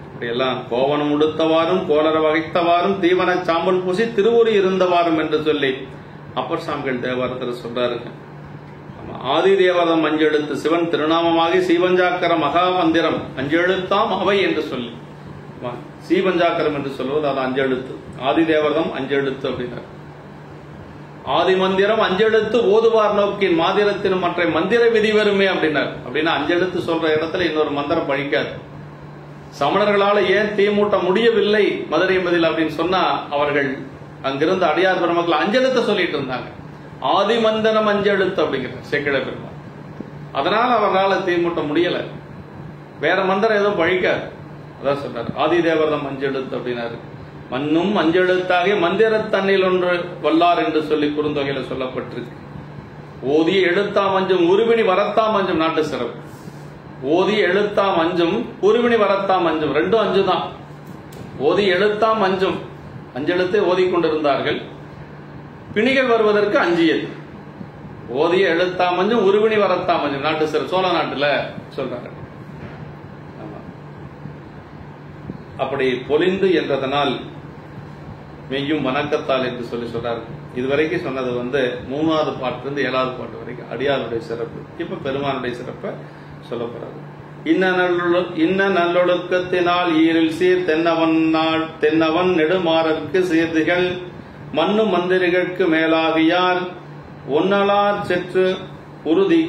அப்படியெல்லாம் கோவனம் உடுத்தவாறும் கோளர வகைத்தவாறும் தீவன சாம்பல் பூசி திருவுரி இருந்தவாறும் என்று சொல்லி அப்பர் சாமிகள் தேவாரத்தில் சொல்றாரு. ஆதி தேவதம் அஞ்செழுத்து சிவன் திருநாமமாகி சீவஞ்சாக்கர மகா மந்திரம் அஞ்செழுத்தாம் அவை என்று சொல்லி சீவஞ்சாக்கரம் என்று சொல்வது அது அஞ்செழுத்து. ஆதி தேவதம் அஞ்செழுத்து அப்படின்னார். ஆதி மந்திரம் அஞ்செழுத்து ஓதுவார் நோக்கின் மாதிரத்தின் மற்ற மந்திர விதி வருமே அப்படின்னார். அப்படின்னா அஞ்செழுத்து சொல்ற இடத்துல இன்னொரு மந்திரம் பழிக்காது. சமணர்களால ஏன் தீமூட்ட முடியவில்லை மதுரை மதில் அப்படின்னு சொன்னா அவர்கள் அங்கிருந்த அடியார் பெருமக்கள் அஞ்செழுத்த சொல்லிட்டு இருந்தாங்க. ஆதி மந்திரம் அஞ்செழுத்து அப்படிங்கிற சேக்கிழ பெருமாள். அதனால அவர்களால் தீமூட்ட முடியல. வேற மந்திரம் எதுவும் பழிக்காது. அதான் சொல்றாரு ஆதி தேவதம் அஞ்செழுத்து அப்படின்னாரு. மண்ணும் அஞ்செழுத்தாகிய மந்திர தண்ணில் ஒன்று வல்லார் என்று சொல்லி குறுந்தொகையில சொல்லப்பட்டிருக்கு. ஓதிய எழுத்தாம் அஞ்சும் உருவினி வரத்தாம் அஞ்சும் நாட்டு சிறப்பு. ஓதி எழுத்தாம் அஞ்சும் உருவினி வரத்தாம் அஞ்சும் ரெண்டும் அஞ்சு தான். ஓதி எழுத்தாம் அஞ்சும் அஞ்செழுத்தை ஓதிக்கொண்டிருந்தார்கள். பிணிகள் வருவதற்கு அஞ்சியது. ஓதிய எழுத்தாம் அஞ்சும் உருவினி வரத்தாம் அஞ்சும் நாட்டு சிறப்பு சோழ நாட்டுல சொல்றாங்க. அப்படி பொலிந்து என்றதனால் மெய்யும் வணக்கத்தால் என்று சொல்லி சொல்றாரு. இதுவரைக்கும் சொன்னது 3வது பாட்டிலிருந்து 7வது பாட்டு வரைக்கும் அடியாருடைய சிறப்பு. இப்ப பெருமானுடைய சிறப்பை சொல்ல போறாரு. இன்ன நல்லொழுக்கத்தினால் ஈரில் சீர் தென்னவன் நெடுமாறற்கு சீர்திகள் மண்ணு மந்திரிகளுக்கு மேலாகியார் ஒன்னலார் செற்று உறுதி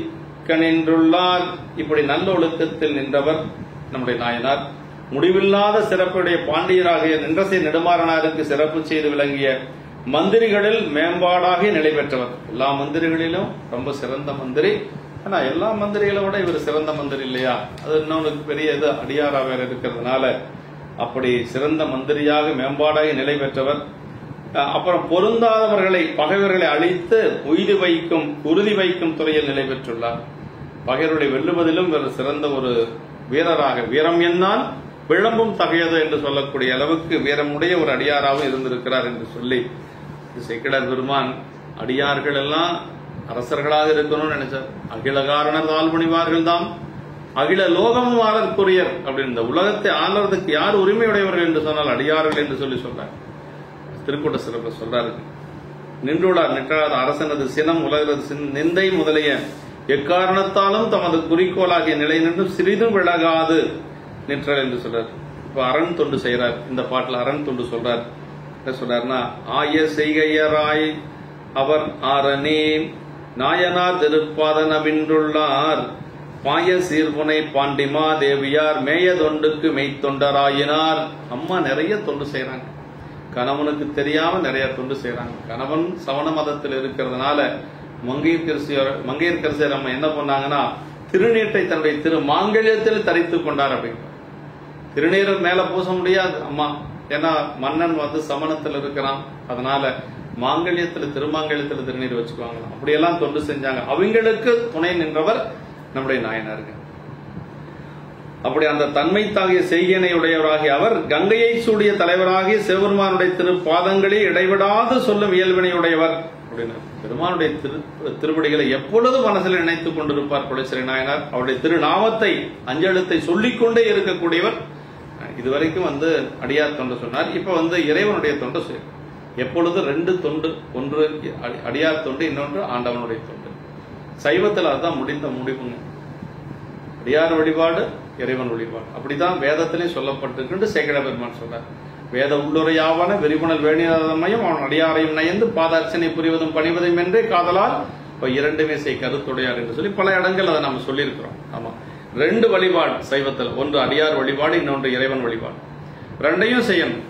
கணின்றுள்ளார். இப்படி நல்லொழுக்கத்தில் நின்றவர் நம்முடைய நாயனார். முடிவில்லாத சிறப்புடைய பாண்டியராகிய நின்றசை நெடுமாறனாருக்கு சிறப்பு செய்து விளங்கிய மந்திரிகளில் மேம்பாடாக நிலை பெற்றவர். எல்லா மந்திரிகளிலும் ரொம்ப சிறந்த மந்திரி. ஆனா எல்லா மந்திரிகளை விட இவர் சிறந்த மந்திரி இல்லையா? அது இன்னொன்று பெரிய இது அடியாரா வேற இருக்கிறதுனால அப்படி சிறந்த மந்திரியாக மேம்பாடாக நிலை பெற்றவர். அப்புறம் பொருந்தாதவர்களை பகைவர்களை அழித்து உறுதி வைக்கும் துறையில் நிலை பெற்றுள்ளார். பகைவர்களை வெல்லுவதிலும் இவர் சிறந்த ஒரு வீரராக வீரம் என்னால் விளம்பும் தகையது என்று சொல்லக்கூடிய அளவுக்கு வீரமுடைய ஒரு அடியாராகவும் இருந்திருக்கிறார் என்று சொல்லி சேக்கிழார் பெருமான் அடியார்கள் எல்லாம் அரசர்களாக இருக்கணும்னு நினைச்சார். அகில காரணர் தாழ்முனிவார்கள் தாம் அகில லோகமும் ஆளற்குரியர் அப்படின்னு இந்த உலகத்தை ஆளுறதுக்கு யார் உரிமையுடையவர்கள் என்று சொன்னால் அடியார்கள் என்று சொல்லி சொல்றார். திருக்கூட்ட சிறப்பு சொல்றாரு. நின்றுள்ளார் நிற்காத அரசனது சினம் உலகிறது நிந்தை முதலிய எக்காரணத்தாலும் தமது குறிக்கோளாகிய நிலை நின்று சிறிதும் விலகாது நிற்றல் என்று சொல்றார். இப்ப அரண் தொண்டு செய்யறார். இந்த பாட்டுல அரண் தொண்டு சொல்றார். என்ன சொல்றாருன்னா ஆய செய்கையராய் அவர் ஆரணே நாயனார் திருப்பாதனவின்றுள்ளார் பாய சீர்புனை பாண்டிமா தேவியார் மேய தொண்டுக்கு மெய்த்தொண்டராயினார். அம்மா நிறைய தொண்டு செய்யறாங்க. கணவனுக்கு தெரியாம நிறைய தொண்டு செய்யறாங்க. கணவன் சவண மதத்தில் இருக்கிறதுனால மங்கையர்கரசியர் அம்மா என்ன பண்ணாங்கன்னா திருநீட்டை தன்னுடைய திரு மாங்கல்யத்தில் தரித்துக் கொண்டார். அப்படின்னு திருநீர் மேல பூச முடியாது அம்மா, ஏன்னா மன்னன் சமணத்தில் இருக்கிறான். அதனால மாங்கல்யத்துல திருமாங்கல்யத்துல திருநீர் வச்சுக்குவாங்க. அப்படியெல்லாம் தொண்டு செஞ்சாங்க. அவங்களுக்கு துணை நின்றவர் நம்முடைய நாயனார்கள். அப்படி அந்த தன்மை தாகிய செய்கையினை உடையவராகிய அவர் கங்கையை சூடிய தலைவராகிய சிவபெருமானுடைய திருப்பாதங்களே இடைவிடாது சொல்லும் இயல்பினை உடையவர் அப்படின்னா பெருமானுடைய திருப்படிகளை எப்பொழுது மனசில் நினைத்துக் கொண்டிருப்பார் குலச்சிறை நாயனார். அவருடைய திருநாமத்தை அஞ்செழுத்தை சொல்லிக்கொண்டே இருக்கக்கூடியவர். இதுவரைக்கும் அடியார் தொண்டு சொன்னார். இப்ப இறைவனுடைய தொண்டு செய்யும். எப்பொழுது 2 தொண்டு, ஒன்று அடியார் தொண்டு, இன்னொன்று ஆண்டவனுடைய தொண்டு. சைவத்தில் அதுதான் முடிவுங்க. அடியார் வழிபாடு, இறைவன் வழிபாடு. அப்படிதான் வேதத்திலே சொல்லப்பட்டிருக்கு சேக்கிழ பெருமான் சொல்றார். வேத உள்ளுரையாவன வெறிபுணல் வேணியமையும் அவன் அடியாரையும் நயந்து பாதார்ச்சனை புரிவதும் பணிவதும் என்றே காதலால் இப்ப 2மே செய் கருத்துடையார் என்று சொல்லி பல இடங்கள் அதை நம்ம சொல்லியிருக்கிறோம். ஆமா, 2 வழிபாடு சைவத்தில். ஒன்று அடியார் வழிபாடு, இன்னொன்று இறைவன் வழிபாடு. 2ஐயும் செய்யணும்.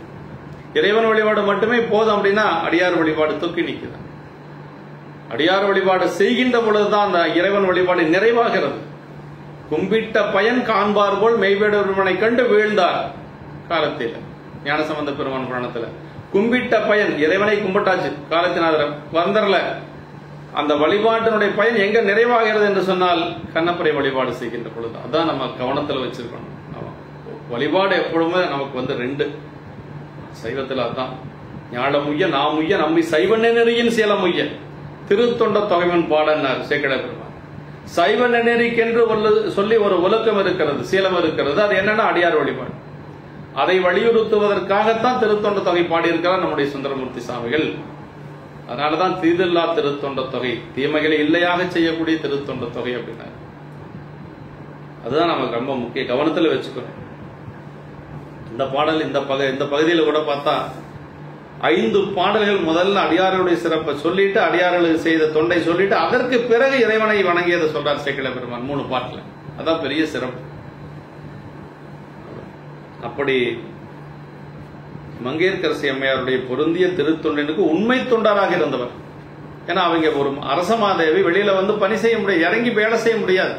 இறைவன் வழிபாடு மட்டுமே போதும் அப்படின்னா அடியார் வழிபாடு தூக்கி நிற்குது. அடியார் வழிபாடு செய்கின்ற பொழுதுதான் அந்த இறைவன் வழிபாடு நிறைவாகிறது. கும்பிட்ட பயன் காண்பார் போல் மெய்வேட பெருமனை கண்டு வீழ்ந்தார் காலத்தில். ஞானசம்பந்த பெருமான் புராணத்துல கும்பிட்ட பயன், இறைவனை கும்பிட்டாச்சு, காலத்தினால வந்துடல. அந்த வழிபாட்டினுடைய பயன் எங்க நிறைவாகிறது என்று சொன்னால் கண்ணப்பரை வழிபாடு செய்கின்ற பொழுது. அதான் நம்ம கவனத்தில் வச்சிருக்கணும். வழிபாடு எப்பொழுதுமே நமக்கு 2 சைவத்தில் அதுதான். ஞாழமுய்ய நாமுய்ய நம்மை சைவ நெறியின் சீலமுய்ய திருத்தொண்ட தொகைவன் பாடன்னார் சேக்கிழ பெருமான். சைவ நெறிக்கென்று சொல்லி ஒரு ஒழுக்கம் இருக்கிறது, சீலம் இருக்கிறது. அது என்னன்னா அடியார் வழிபாடு. அதை வலியுறுத்துவதற்காகத்தான் திருத்தொண்ட தொகை பாடியிருக்கிறார் நம்முடைய சுந்தரமூர்த்தி சுவாமிகள். அதனாலதான் தீதில்லா திருத்தொண்ட தொகை, தீமைகளை இல்லையாக செய்யக்கூடிய திருத்தொண்ட தொகை அப்படின்னா அதுதான் நமக்கு ரொம்ப முக்கிய கவனத்தில் வச்சுக்கணும். இந்த பாடல் இந்த பகுதியில் கூட பார்த்தா 5 பாடல்கள் முதல்ல அடியார்களுடைய சிறப்பை சொல்லிட்டு, அடியார்களுக்கு செய்த தொண்டை சொல்லிட்டு, அதற்கு பிறகு இறைவனை வணங்கியதை சொல்றார் சேக்கிழ பெருமான் 3 பாட்டுல. அதான் பெரிய சிறப்பு. அப்படி மங்கையர்க்கரசி அம்மையாருடைய பொருந்திய திருத்தொண்டனுக்கு உண்மை தொண்டராக இருந்தவர். ஏன்னா அவங்க ஒரு அரசமாதேவி வெளியில வந்து பணி செய்ய முடியாது, இறங்கி வேலை செய்ய முடியாது.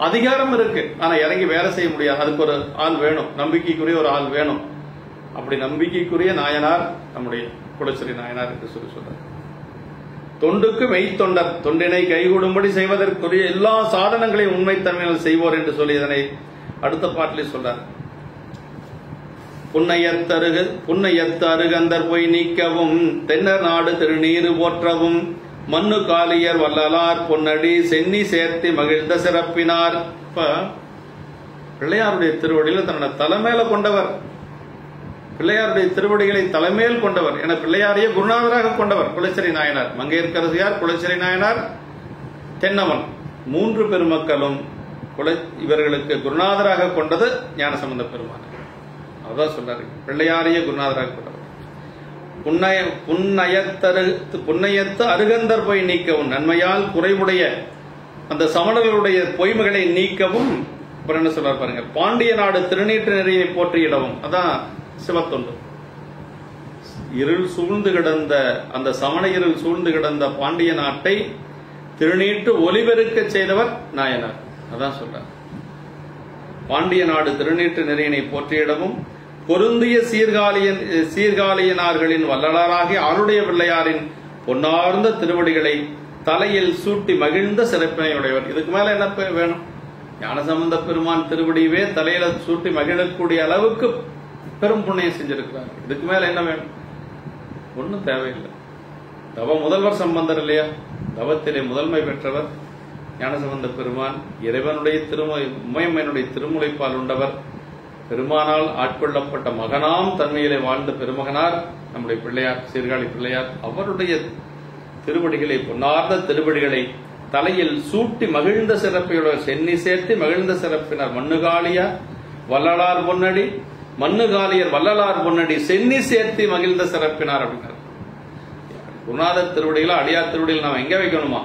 அதிகாரம் இருக்கு, ஆனா இறங்கி வேலை செய்ய முடியாது. அதுக்கு ஒரு ஆள் வேணும், நம்பிக்கைக்குரிய ஒரு ஆள் வேணும். அப்படி நம்பிக்கைக்குரிய நாயனார் நம்முடைய குலச்சிறை நாயனார் என்று சொல்றார். தொண்டுக்கு மெய்த்தொண்டர், தொண்டினை கைகூடும்படி செய்வதற்குரிய எல்லா சாதனங்களையும் உண்மைத்தன்மையில் செய்வோர் என்று சொல்லி இதனை அடுத்த பாட்டிலே சொல்றார். புன்னையத்து அருகந்தர் போய் நீக்கவும், தென்னர் நாடு திருநீரு போற்றவும், மண்ணு காலியர் வள்ளலார் பொன்னடி சென்னி சேர்த்தி மகிழ்ந்த சிறப்பினார். இப்ப பிள்ளையாருடைய திருவடியில தன்னோட தலைமையில கொண்டவர், பிள்ளையாருடைய திருவடிகளை தலைமையில் கொண்டவர் என பிள்ளையாரையே குருநாதராக கொண்டவர் குலச்சிறை நாயனார். மங்கையர்க்கரசியார், குலச்சிறை நாயனார், தென்னவன் 3 பெருமக்களும் இவர்களுக்கு குருநாதராக கொண்டது ஞானசம்பந்த பெருமான். அதான் சொல்றாரு, பிள்ளையாரையே குருநாதராக கொண்டவர். புன்னையத்து அருகந்தர் போய் நீக்கவும், நன்மையால் குறைவுடைய அந்த சமணர்களுடைய பொய்மைகளை நீக்கவும். அப்புறம் என்ன சொல்றாரு பாருங்க, பாண்டிய நாடு திருநீற்று நெறியை போற்றியிடவும். அதான் சிவத்தொண்டு. இருள் சூழ்ந்து கிடந்த அந்த சமண இருள் சூழ்ந்து கிடந்த பாண்டிய நாட்டை திருநீற்று ஒளிபெருக்க செய்தவர் நாயனார். அதான் சொல்றார், பாண்டிய நாடு திருநீற்று நெறியினை போற்றியிடவும், பொருந்திய சீர்காழியனார்களின் வள்ளலாராகி ஆளுடைய பிள்ளையாரின் பொன்னார்ந்த திருவடிகளை தலையில் சூட்டி மகிழ்ந்த சிறப்பினை உடையவர். இதுக்கு மேல என்ன வேணும்? ஞானசம்பந்த பெருமான் திருவடியவே தலையில சூட்டி மகிழக்கூடிய அளவுக்கு பெரும் புண்ணியம் செஞ்சிருக்கிறார். இதுக்கு மேல என்ன வேணும்? ஒன்னும் தேவையில்லை. தவ முதல்வர் சம்பந்தர் இல்லையா, தவத்திலே முதன்மை பெற்றவர் ஞானசம்பந்த பெருமான். இறைவனுடைய உமையம்மனுடைய திருமுலைப்பால் உண்டவர். பெருமானால் ஆட்கொள்ளப்பட்ட மகனாம் தன்மையிலே வாழ்ந்த பெருமகனார் நம்முடைய பிள்ளையார், சீர்காழி பிள்ளையார். அவருடைய திருவடிகளை, பொன்னார்ந்த திருவடிகளை தலையில் சூட்டி மகிழ்ந்த சிறப்பையுடைய சென்னி சேர்த்து மகிழ்ந்த சிறப்பினார். மண்ணுகாலியார் வள்ளலார் பொன்னடி, மண்ணுகாலியர் வள்ளலார் பொன்னடி சென்னி சேர்த்து மகிழ்ந்த சிறப்பினார் அப்படின்னார். குருநாத திருவடிகளை அடியார் திருவடியில் நாம் எங்க வைக்கணுமா?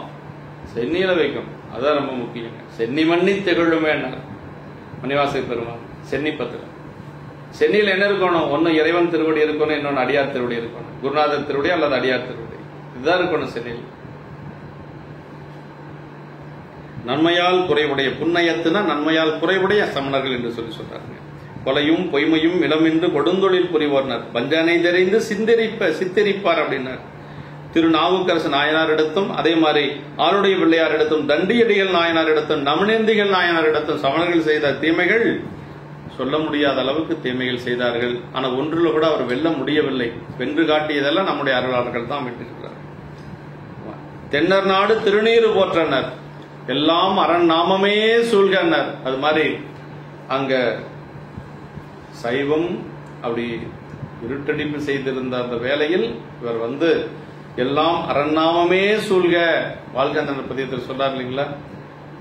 சென்னியில வைக்கணும். அதான் ரொம்ப முக்கியம். சென்னி மண்ணி திகழுமே மணிவாசக பெருமான் சென்னி பத்திர. சென்னியில் என்ன இருக்கணும்? ஒன்னு இறைவன் திருவடி இருக்கணும், இன்னொன்னு அடியார் திருவடி இருக்கணும். குருநாதர் திருவடி அல்லது அடியார் திருவடி, இதுதான் இருக்கணும் சென்னியில். நன்மையால் குறைவுடைய, புன்னையத்துனா நன்மையால் குறைவுடைய சமணர்கள் என்று சொல்லி சொல்றாங்க. கொலையும் பொய்மையும் இளமின்று கொடுந்தொழில் புரிவோர்னர், பஞ்சனை தெரிந்து சித்தரிப்பார் அப்படின்னார். திருநாவுக்கரசு நாயனாரிடத்தும் அதே மாதிரி ஆளுடைய பிள்ளையாரிடத்தும் தண்டியடிகள் நாயனாரிடத்தும் நமனேந்திகள் நாயனாரிடத்தும் சமணர்கள் செய்த தீமைகள் சொல்ல முடியாத அளவுக்கு தீமைகள் செய்தார்கள். ஆனா ஒன்றில் கூட அவர் வெல்ல முடியவில்லை. வென்று காட்டியதெல்லாம் நம்முடைய அருளாளர்கள் தான் வென்றிருக்கிறார். தென்னர் நாடு திருநீறு போற்றனர், எல்லாம் அரண் நாமமே சூழ்கனர். அது மாதிரி அங்க சைவம் அப்படி இருட்டடிப்பு செய்திருந்த அந்த வேளையில் இவர் வந்து எல்லாம் அரண்நாமமே சூழ்க வாழ்க்கை பதியத்தில் சொல்றாரு இல்லைங்களா.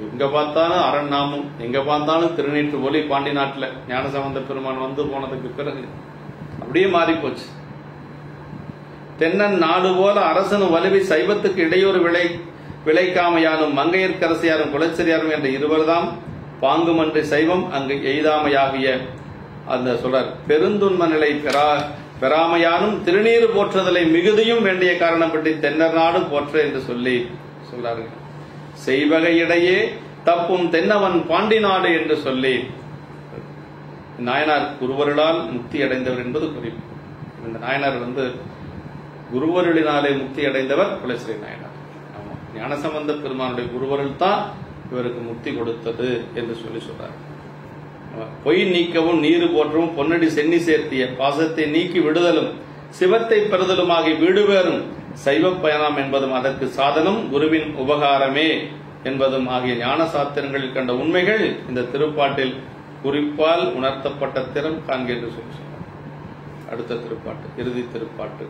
எங்க பார்த்தாலும் அரண்நாமம், எங்க பார்த்தாலும் திருநீற்று ஒலி. பாண்டி நாட்டில் ஞானசம்பந்த பெருமான் வந்து போனதுக்கு பிறகு அப்படியே மாறி போச்சு. தென்னன் நாடு போல அரசனும் வலுவி சைவத்துக்கு இடையூறு விளைக்காமையானும் மங்கையர்க்கரசியாரும் குலச்சிறையாரும் என்ற இருவர்தாம் பாங்குமன்றி சைவம் அங்கு எய்தாமையாகிய அந்த சொல்றார். பெருந்துன்ம நிலை பெறாமையானும் திருநீறு போற்றுதலை மிகுதியும் வேண்டிய காரணப்பட்டு தென்னர் நாடு போற்ற என்று சொல்லி சொல்றார்கள். செய்வகையிடையே தப்பும் தென்னவன் பாண்டி நாடு என்று சொல்லி நாயனார் குருவருளால் முக்தி அடைந்தவர் என்பது குறிப்பு. இந்த நாயனார் வந்து குருவருளினாலே முக்தி அடைந்தவர் குலச்சிறை நாயனார். ஆமா, ஞானசம்பந்த பெருமானுடைய குருவருள் தான் இவருக்கு முக்தி கொடுத்தது என்று சொல்லி சொல்றார். பொய் நீக்கவும் நீரு போற்றவும் பொன்னடி சென்னி சேர்த்திய பாசத்தை நீக்கி விடுதலும் சிவத்தை பெறுதலுமாகி வீடு வேறும் சைவ பயணம் என்பதும் அதற்கு சாதனம் குருவின் உபகாரமே என்பதும் ஆகிய ஞான சாத்திரங்களில் கண்ட உண்மைகள் இந்த திருப்பாட்டில் குறிப்பால் உணர்த்தப்பட்ட திறம் காண்க என்று சொல்லி சொன்னார். அடுத்த திருப்பாட்டு, இறுதி திருப்பாட்டு.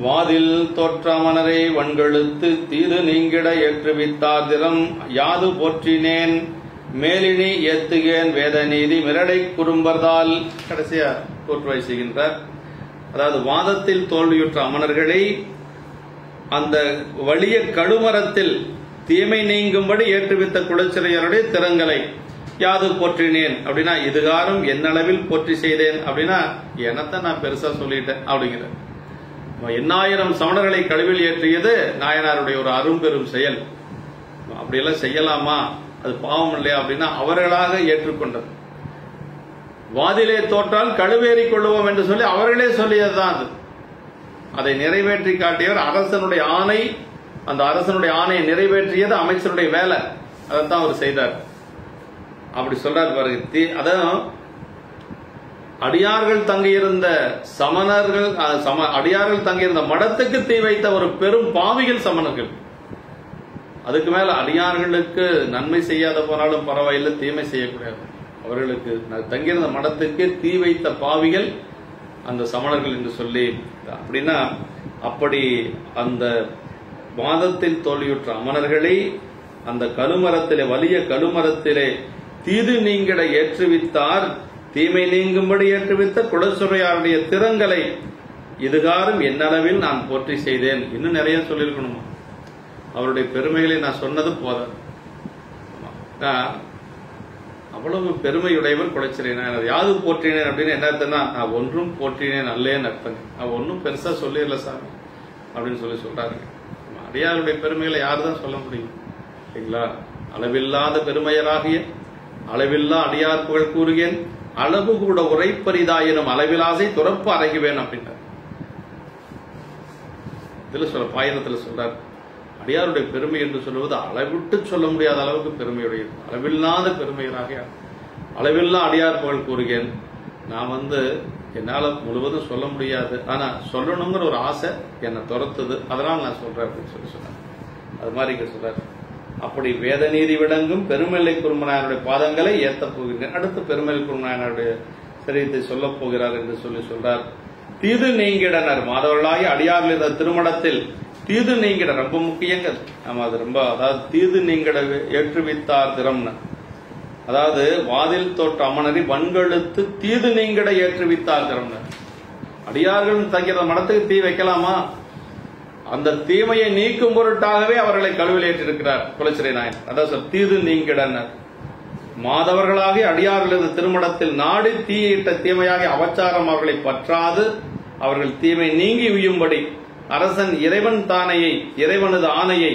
வாதில் தோற்றமனரை வன்கெழுத்து தீது நீங்கிட ஏற்றுவித்தார் திறம் யாது போற்றினேன் மேலினி ஏத்துகேன் வேத நீதி மிரடை குறும்பர்தால். கடைசியா தோற்றுவை செய்கின்றார். அதாவது வாதத்தில் தோல்வியுற்ற அமணர்களை அந்த வலிய கடுமரத்தில் தீமை நீங்கும்படி ஏற்றுவித்த குலச்சிறையருடைய திறங்களை யாது போற்றினேன் அப்படின்னா இதுகாரும் என்னளவில் போற்றி செய்தேன் அப்படின்னா என்னத்தான் நான் பெருசா சொல்லிட்டேன் அப்படிங்கிற 8000 சமணர்களை கழுவில் ஏற்றியது நாயனாருடைய ஒரு அரும்பெரும் செயல். அப்படியெல்லாம் செய்யலாமா, அது பாவம் இல்லையா அப்படின்னா அவர்களாக ஏற்றுக்கொண்டது. வாதிலே தோற்றால் கழுவேறி கொள்ளுவோம் என்று சொல்லி அவர்களே சொல்லியதுதான் அது. அதை நிறைவேற்றி காட்டியவர் அரசனுடைய ஆணை. அந்த அரசனுடைய ஆணையை நிறைவேற்றியது அமைச்சருடைய வேலை. அதைத்தான் அவர் செய்தார். அப்படி சொல்றார் பாருங்க. அதான் அடியார்கள் தங்கியிருந்த சமணர்கள், அடியார்கள் தங்கியிருந்த மடத்துக்கு தீ வைத்த ஒரு பெரும் பாவிகள் சமணர்கள். அதுக்கு மேல அடியார்களுக்கு நன்மை செய்யாத போனாலும் பரவாயில்லை, தீமை செய்யக்கூடாது. அவர்களுக்கு தங்கியிருந்த மடத்துக்கு தீ வைத்த பாவிகள் அந்த சமணர்கள் என்று சொல்லி, அப்படின்னா அப்படி அந்த வாதத்தில் தோல்வியுற்ற அமணர்களை அந்த கழுமரத்திலே, வலிய கழுமரத்திலே தீது நீங்கிட ஏற்றுவித்தார் தீமை நீங்கும்படி ஏற்றுவித்த குலச்சுறையாருடைய திறங்களை இதுகாரும் என்னளவில் நான் போற்றி செய்தேன். இன்னும் நிறைய சொல்லியிருக்கணுமா, அவருடைய பெருமைகளை நான் சொன்னது போதும். அவ்வளவு பெருமையுடையவர் குலச்சிறை நாயனார். யாது போற்றினேன் அப்படின்னு என்ன அர்த்தம்னா, நான் ஒன்றும் போற்றினேன் அல்லேன்னு அர்த்தம். நான் ஒன்றும் பெருசா சொல்லிடல சாமி அப்படின்னு சொல்றாரு. அடியாருடைய பெருமைகளை யாருதான் சொல்ல முடியும் இல்லைங்களா? அளவில்லாத பெருமையராகிய அளவில்லா அடியார் புகழ் கூறுகேன் அளவு கூட உரைப்பரிதாயினும் அளவிலாசை துறப்பு அறைகுவேன் அப்படின்றார். இதுல சொல்ற பாயிரத்துல சொல்றார், அடியாருடைய பெருமை என்று சொல்லுவது அளவிட்டு சொல்ல முடியாத அளவுக்கு பெருமையுடையது, அளவில்லாத பெருமைகளாக அளவில்லா அடியார் புகழ் கூறுகேன். நான் என்னால முழுவதும் சொல்ல முடியாது, ஆனா சொல்லணுங்கிற ஒரு ஆசை என்னை துரத்துது, அதனால நான் சொல்றேன் அப்படின்னு சொல்லி சொன்னார். அது மாதிரி இங்க சொல்றாரு. அப்படி வேத நீதி விளங்கும் பெருமெல்லை குருமநாயனுடைய பாதங்களை ஏத்தப் போகிறேன். அடுத்து பெருமெல்லை குருமநாயனுடைய சரித்தை சொல்லப் போகிறார் என்று சொல்லி சொல்றார். தீது நீங்கிடனர் மாதவர்களாகி அடியார்கள் இருந்த திருமணத்தில் தீது நீங்கிட ரொம்ப முக்கியங்கள். நம்ம அது ரொம்ப, அதாவது தீது நீங்கிட ஏற்றுவித்தார் திறம்னு, அதாவது வாதில் தோற்ற அமணரி வன்கெழுத்து தீது நீங்கிட ஏற்றுவித்தார் திறம்னு. அடியார்கள் தங்கிற மடத்துக்கு தீ வைக்கலாமா? அந்த தீமையை நீக்கும் பொருட்டாகவே அவர்களை கழுவில் ஏற்றிருக்கிறார் குலச்சிறை நாயன். அதான் தீது நீங்கிடனர் மாதவர்களாகி அடியார்கள் இருந்த திருமணத்தில் நாடி தீயிட்ட தீமையாகி அவச்சாரம் அவர்களை பற்றாது அவர்கள் தீமை நீங்கி உயும்படி அரசன் இறைவன் தானையை, இறைவனது ஆணையை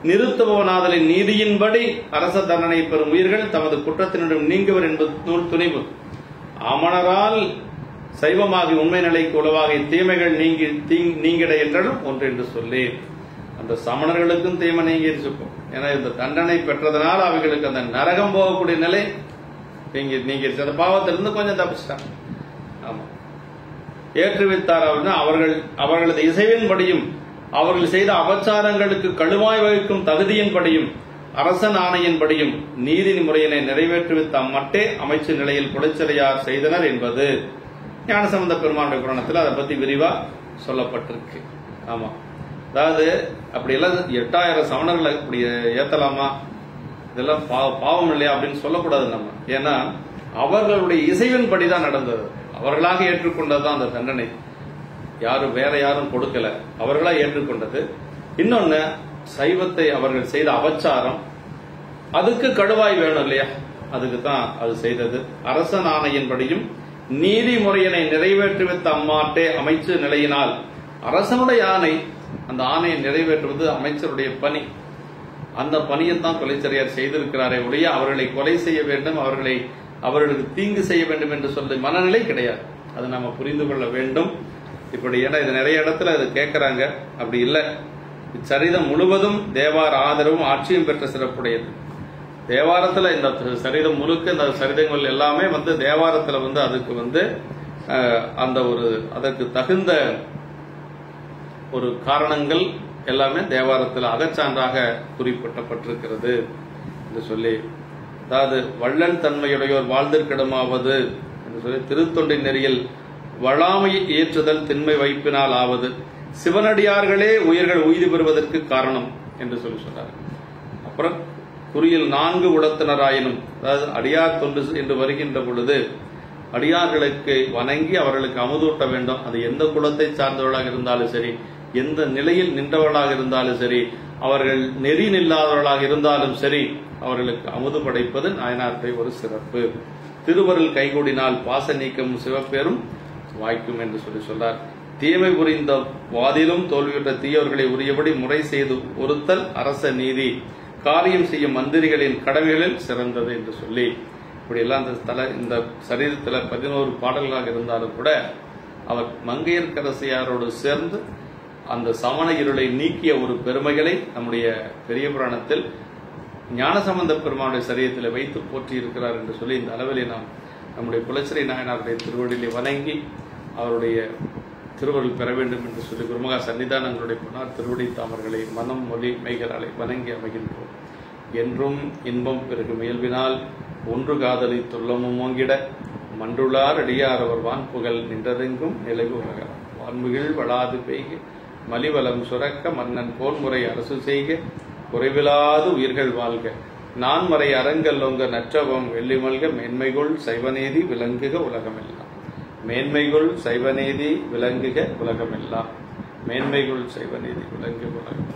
நிறுத்துபவனாதலின் நீதியின்படி அரச தண்டனை பெறும் உயிர்கள் தமது குற்றத்தினிடம் நீங்குவர் என்பது நூல் துணிவு. அமணரால் சைவமாகி உண்மை நிலைக்கு உளவாக தீமைகள் நீங்கிட என்றாலும் ஒன்று என்று சொல்லி அந்த சமணர்களுக்கும் தீமை நீங்கிருச்சு. ஏன்னா இந்த தண்டனை பெற்றதனால் அவைகளுக்கு அந்த நரகம் போகக்கூடிய நிலை நீங்கிருச்சு. அந்த பாவத்திலிருந்து கொஞ்சம் தப்பிச்சிட்டாங்க. ஆமா, ஏற்றுவித்தார் அப்படின்னா அவர்களது இசைவின்படியும் அவர்கள் செய்த அபச்சாரங்களுக்கு கழுவாய் வகிக்கும் தகுதியின்படியும் அரசன் ஆணையின்படியும் நீதி முறையினை நிறைவேற்றுவித்த அம்மட்டே அமைச்சு நிலையில் குலச்சிறையார் செய்தனர் என்பது ஞானசம்பந்த பெருமானுடைய புராணத்தில் அதை பத்தி விரிவா சொல்லப்பட்டிருக்கு. ஆமா, அதாவது அப்படி எல்லாம் 8000 சமணர்களை அப்படி ஏத்தலாமா, இதெல்லாம் பாவம் இல்லையா அப்படின்னு சொல்லக்கூடாது நம்ம. ஏன்னா அவர்களுடைய இசைவின் படிதான் நடந்தது, அவர்களாக ஏற்றுக்கொண்டதுதான் அந்த தண்டனை. யாரும் வேற யாரும் கொடுக்கல, அவர்களா ஏற்றுக்கொண்டது. இன்னொன்னு, சைவத்தை அவர்கள் செய்த அபச்சாரம், அதுக்கு கடுவாய் வேணும் இல்லையா, அதுக்கு தான் அது செய்தது. அரசன் ஆணையின்படியும் நீதிமுறையினை நிறைவேற்றுவித்த அம்மாட்டே அமைச்சு நிலையினால் அரசனுடைய ஆணை, அந்த ஆணையை நிறைவேற்றுவது அமைச்சருடைய பணி. அந்த பணியைத்தான் கொலைச்சிறையார் செய்திருக்கிறாரே ஒழிய அவர்களை கொலை செய்ய வேண்டும், அவர்களுக்கு தீங்கு செய்ய வேண்டும் என்று சொல்ல மனநிலை கிடையாது. அதை நம்ம புரிந்து கொள்ள வேண்டும். இப்படி ஏன்னா இது நிறைய இடத்துல அது கேட்கிறாங்க, அப்படி இல்லை. இச்சரிதம் முழுவதும் தேவார ஆதரவும் ஆட்சியும் பெற்ற சிறப்புடையது. தேவாரத்துல இந்த சரிதம் முழுக்க, இந்த சரிதங்கள் எல்லாமே தேவாரத்துல அதுக்கு அதற்கு தகுந்த ஒரு காரணங்கள் எல்லாமே தேவாரத்தில் அகச்சான்றாக குறிப்பிட்டப்பட்டிருக்கிறது என்று சொல்லி, அதாவது வள்ளல் தன்மையுடையோர் வாழ்ந்திருக்கிடமாவது என்று சொல்லி, திருத்தொண்டின் நெறியில் வளாமையை ஏற்றுதல் திண்மை வைப்பினால் ஆவது, சிவனடியார்களே உயிர்கள் உய்தி பெறுவதற்கு காரணம் என்று சொல்லி சொன்னார். அப்புறம் குறியில் 4 குலத்தினராயினும், அதாவது அடியார் தொண்டு என்று வருகின்ற பொழுது அடியார்களுக்கு வணங்கி அவர்களுக்கு அமுதூட்ட வேண்டும். அது எந்த குலத்தை சார்ந்தவர்களாக இருந்தாலும் சரி, எந்த நிலையில் நின்றவர்களாக இருந்தாலும் சரி, அவர்கள் நெறி நில்லாதவர்களாக இருந்தாலும் சரி, அவர்களுக்கு அமுது படைப்பது நாயனாருடைய ஒரு சிறப்பு. திருவருள் கைகூடினால் பாச நீக்கம் சிவப்பேரும் வாய்க்கும் என்று சொல்லி சொல்றார். தீமை புரிந்த வாதிலும் தோல்வியுற்ற தீயவர்களை உரியபடி முறை செய்து ஒருத்தல் அரச நீதி, காரியம் செய்யும் மந்திரிகளின் கடமைகளில் சிறந்தது என்று சொல்லி, இப்படி எல்லாம் இந்த சரீரத்தில் 11 பாடல்களாக இருந்தாலும் கூட அவர் மங்கையர்க்கரசியாரோடு சேர்ந்து அந்த சமண இருளை நீக்கிய ஒரு பெருமைகளை நம்முடைய பெரிய புராணத்தில் ஞானசம்பந்த பெருமானுடைய சரீரத்தில் வைத்து போற்றி இருக்கிறார் என்று சொல்லி, இந்த அளவிலே நாம் நம்முடைய குலச்சிறை நாயனாருடைய திருவடியிலே வணங்கி அவருடைய திருவருள் பெற வேண்டும் என்று சொல்லி குருமகா சன்னிதானங்களுடைய பொன்னார் திருவடி தாமர்களை மனம் மொழி மெய்களாலை வணங்கி அமைகின்றோம். என்றும் இன்பம் பெருகும் இயல்பினால் ஒன்று காதலி துள்ளமும் ஓங்கிட மன்றுளார் அடியார் அவர் வான்புகழ் நின்றதெங்கும் நிலைவு உலகம் வான்மிகள் வளாது பெய்க மலிவலம் சுரக்க மன்னன் போன்முறை அரசு செய்க குறைவிலாது உயிர்கள் வாழ்க நான்மறை அரங்கல்லொங்க நற்றவம் வெள்ளிமல்க மேன்மைகுள் சைவநீதி விளங்குக உலகமெல்லாம். மேன்மைகுள் சைவநீதி விளங்குக உலகமெல்லாம். மேன்மைகுள் சைவநீதி விளங்குக உலகம்.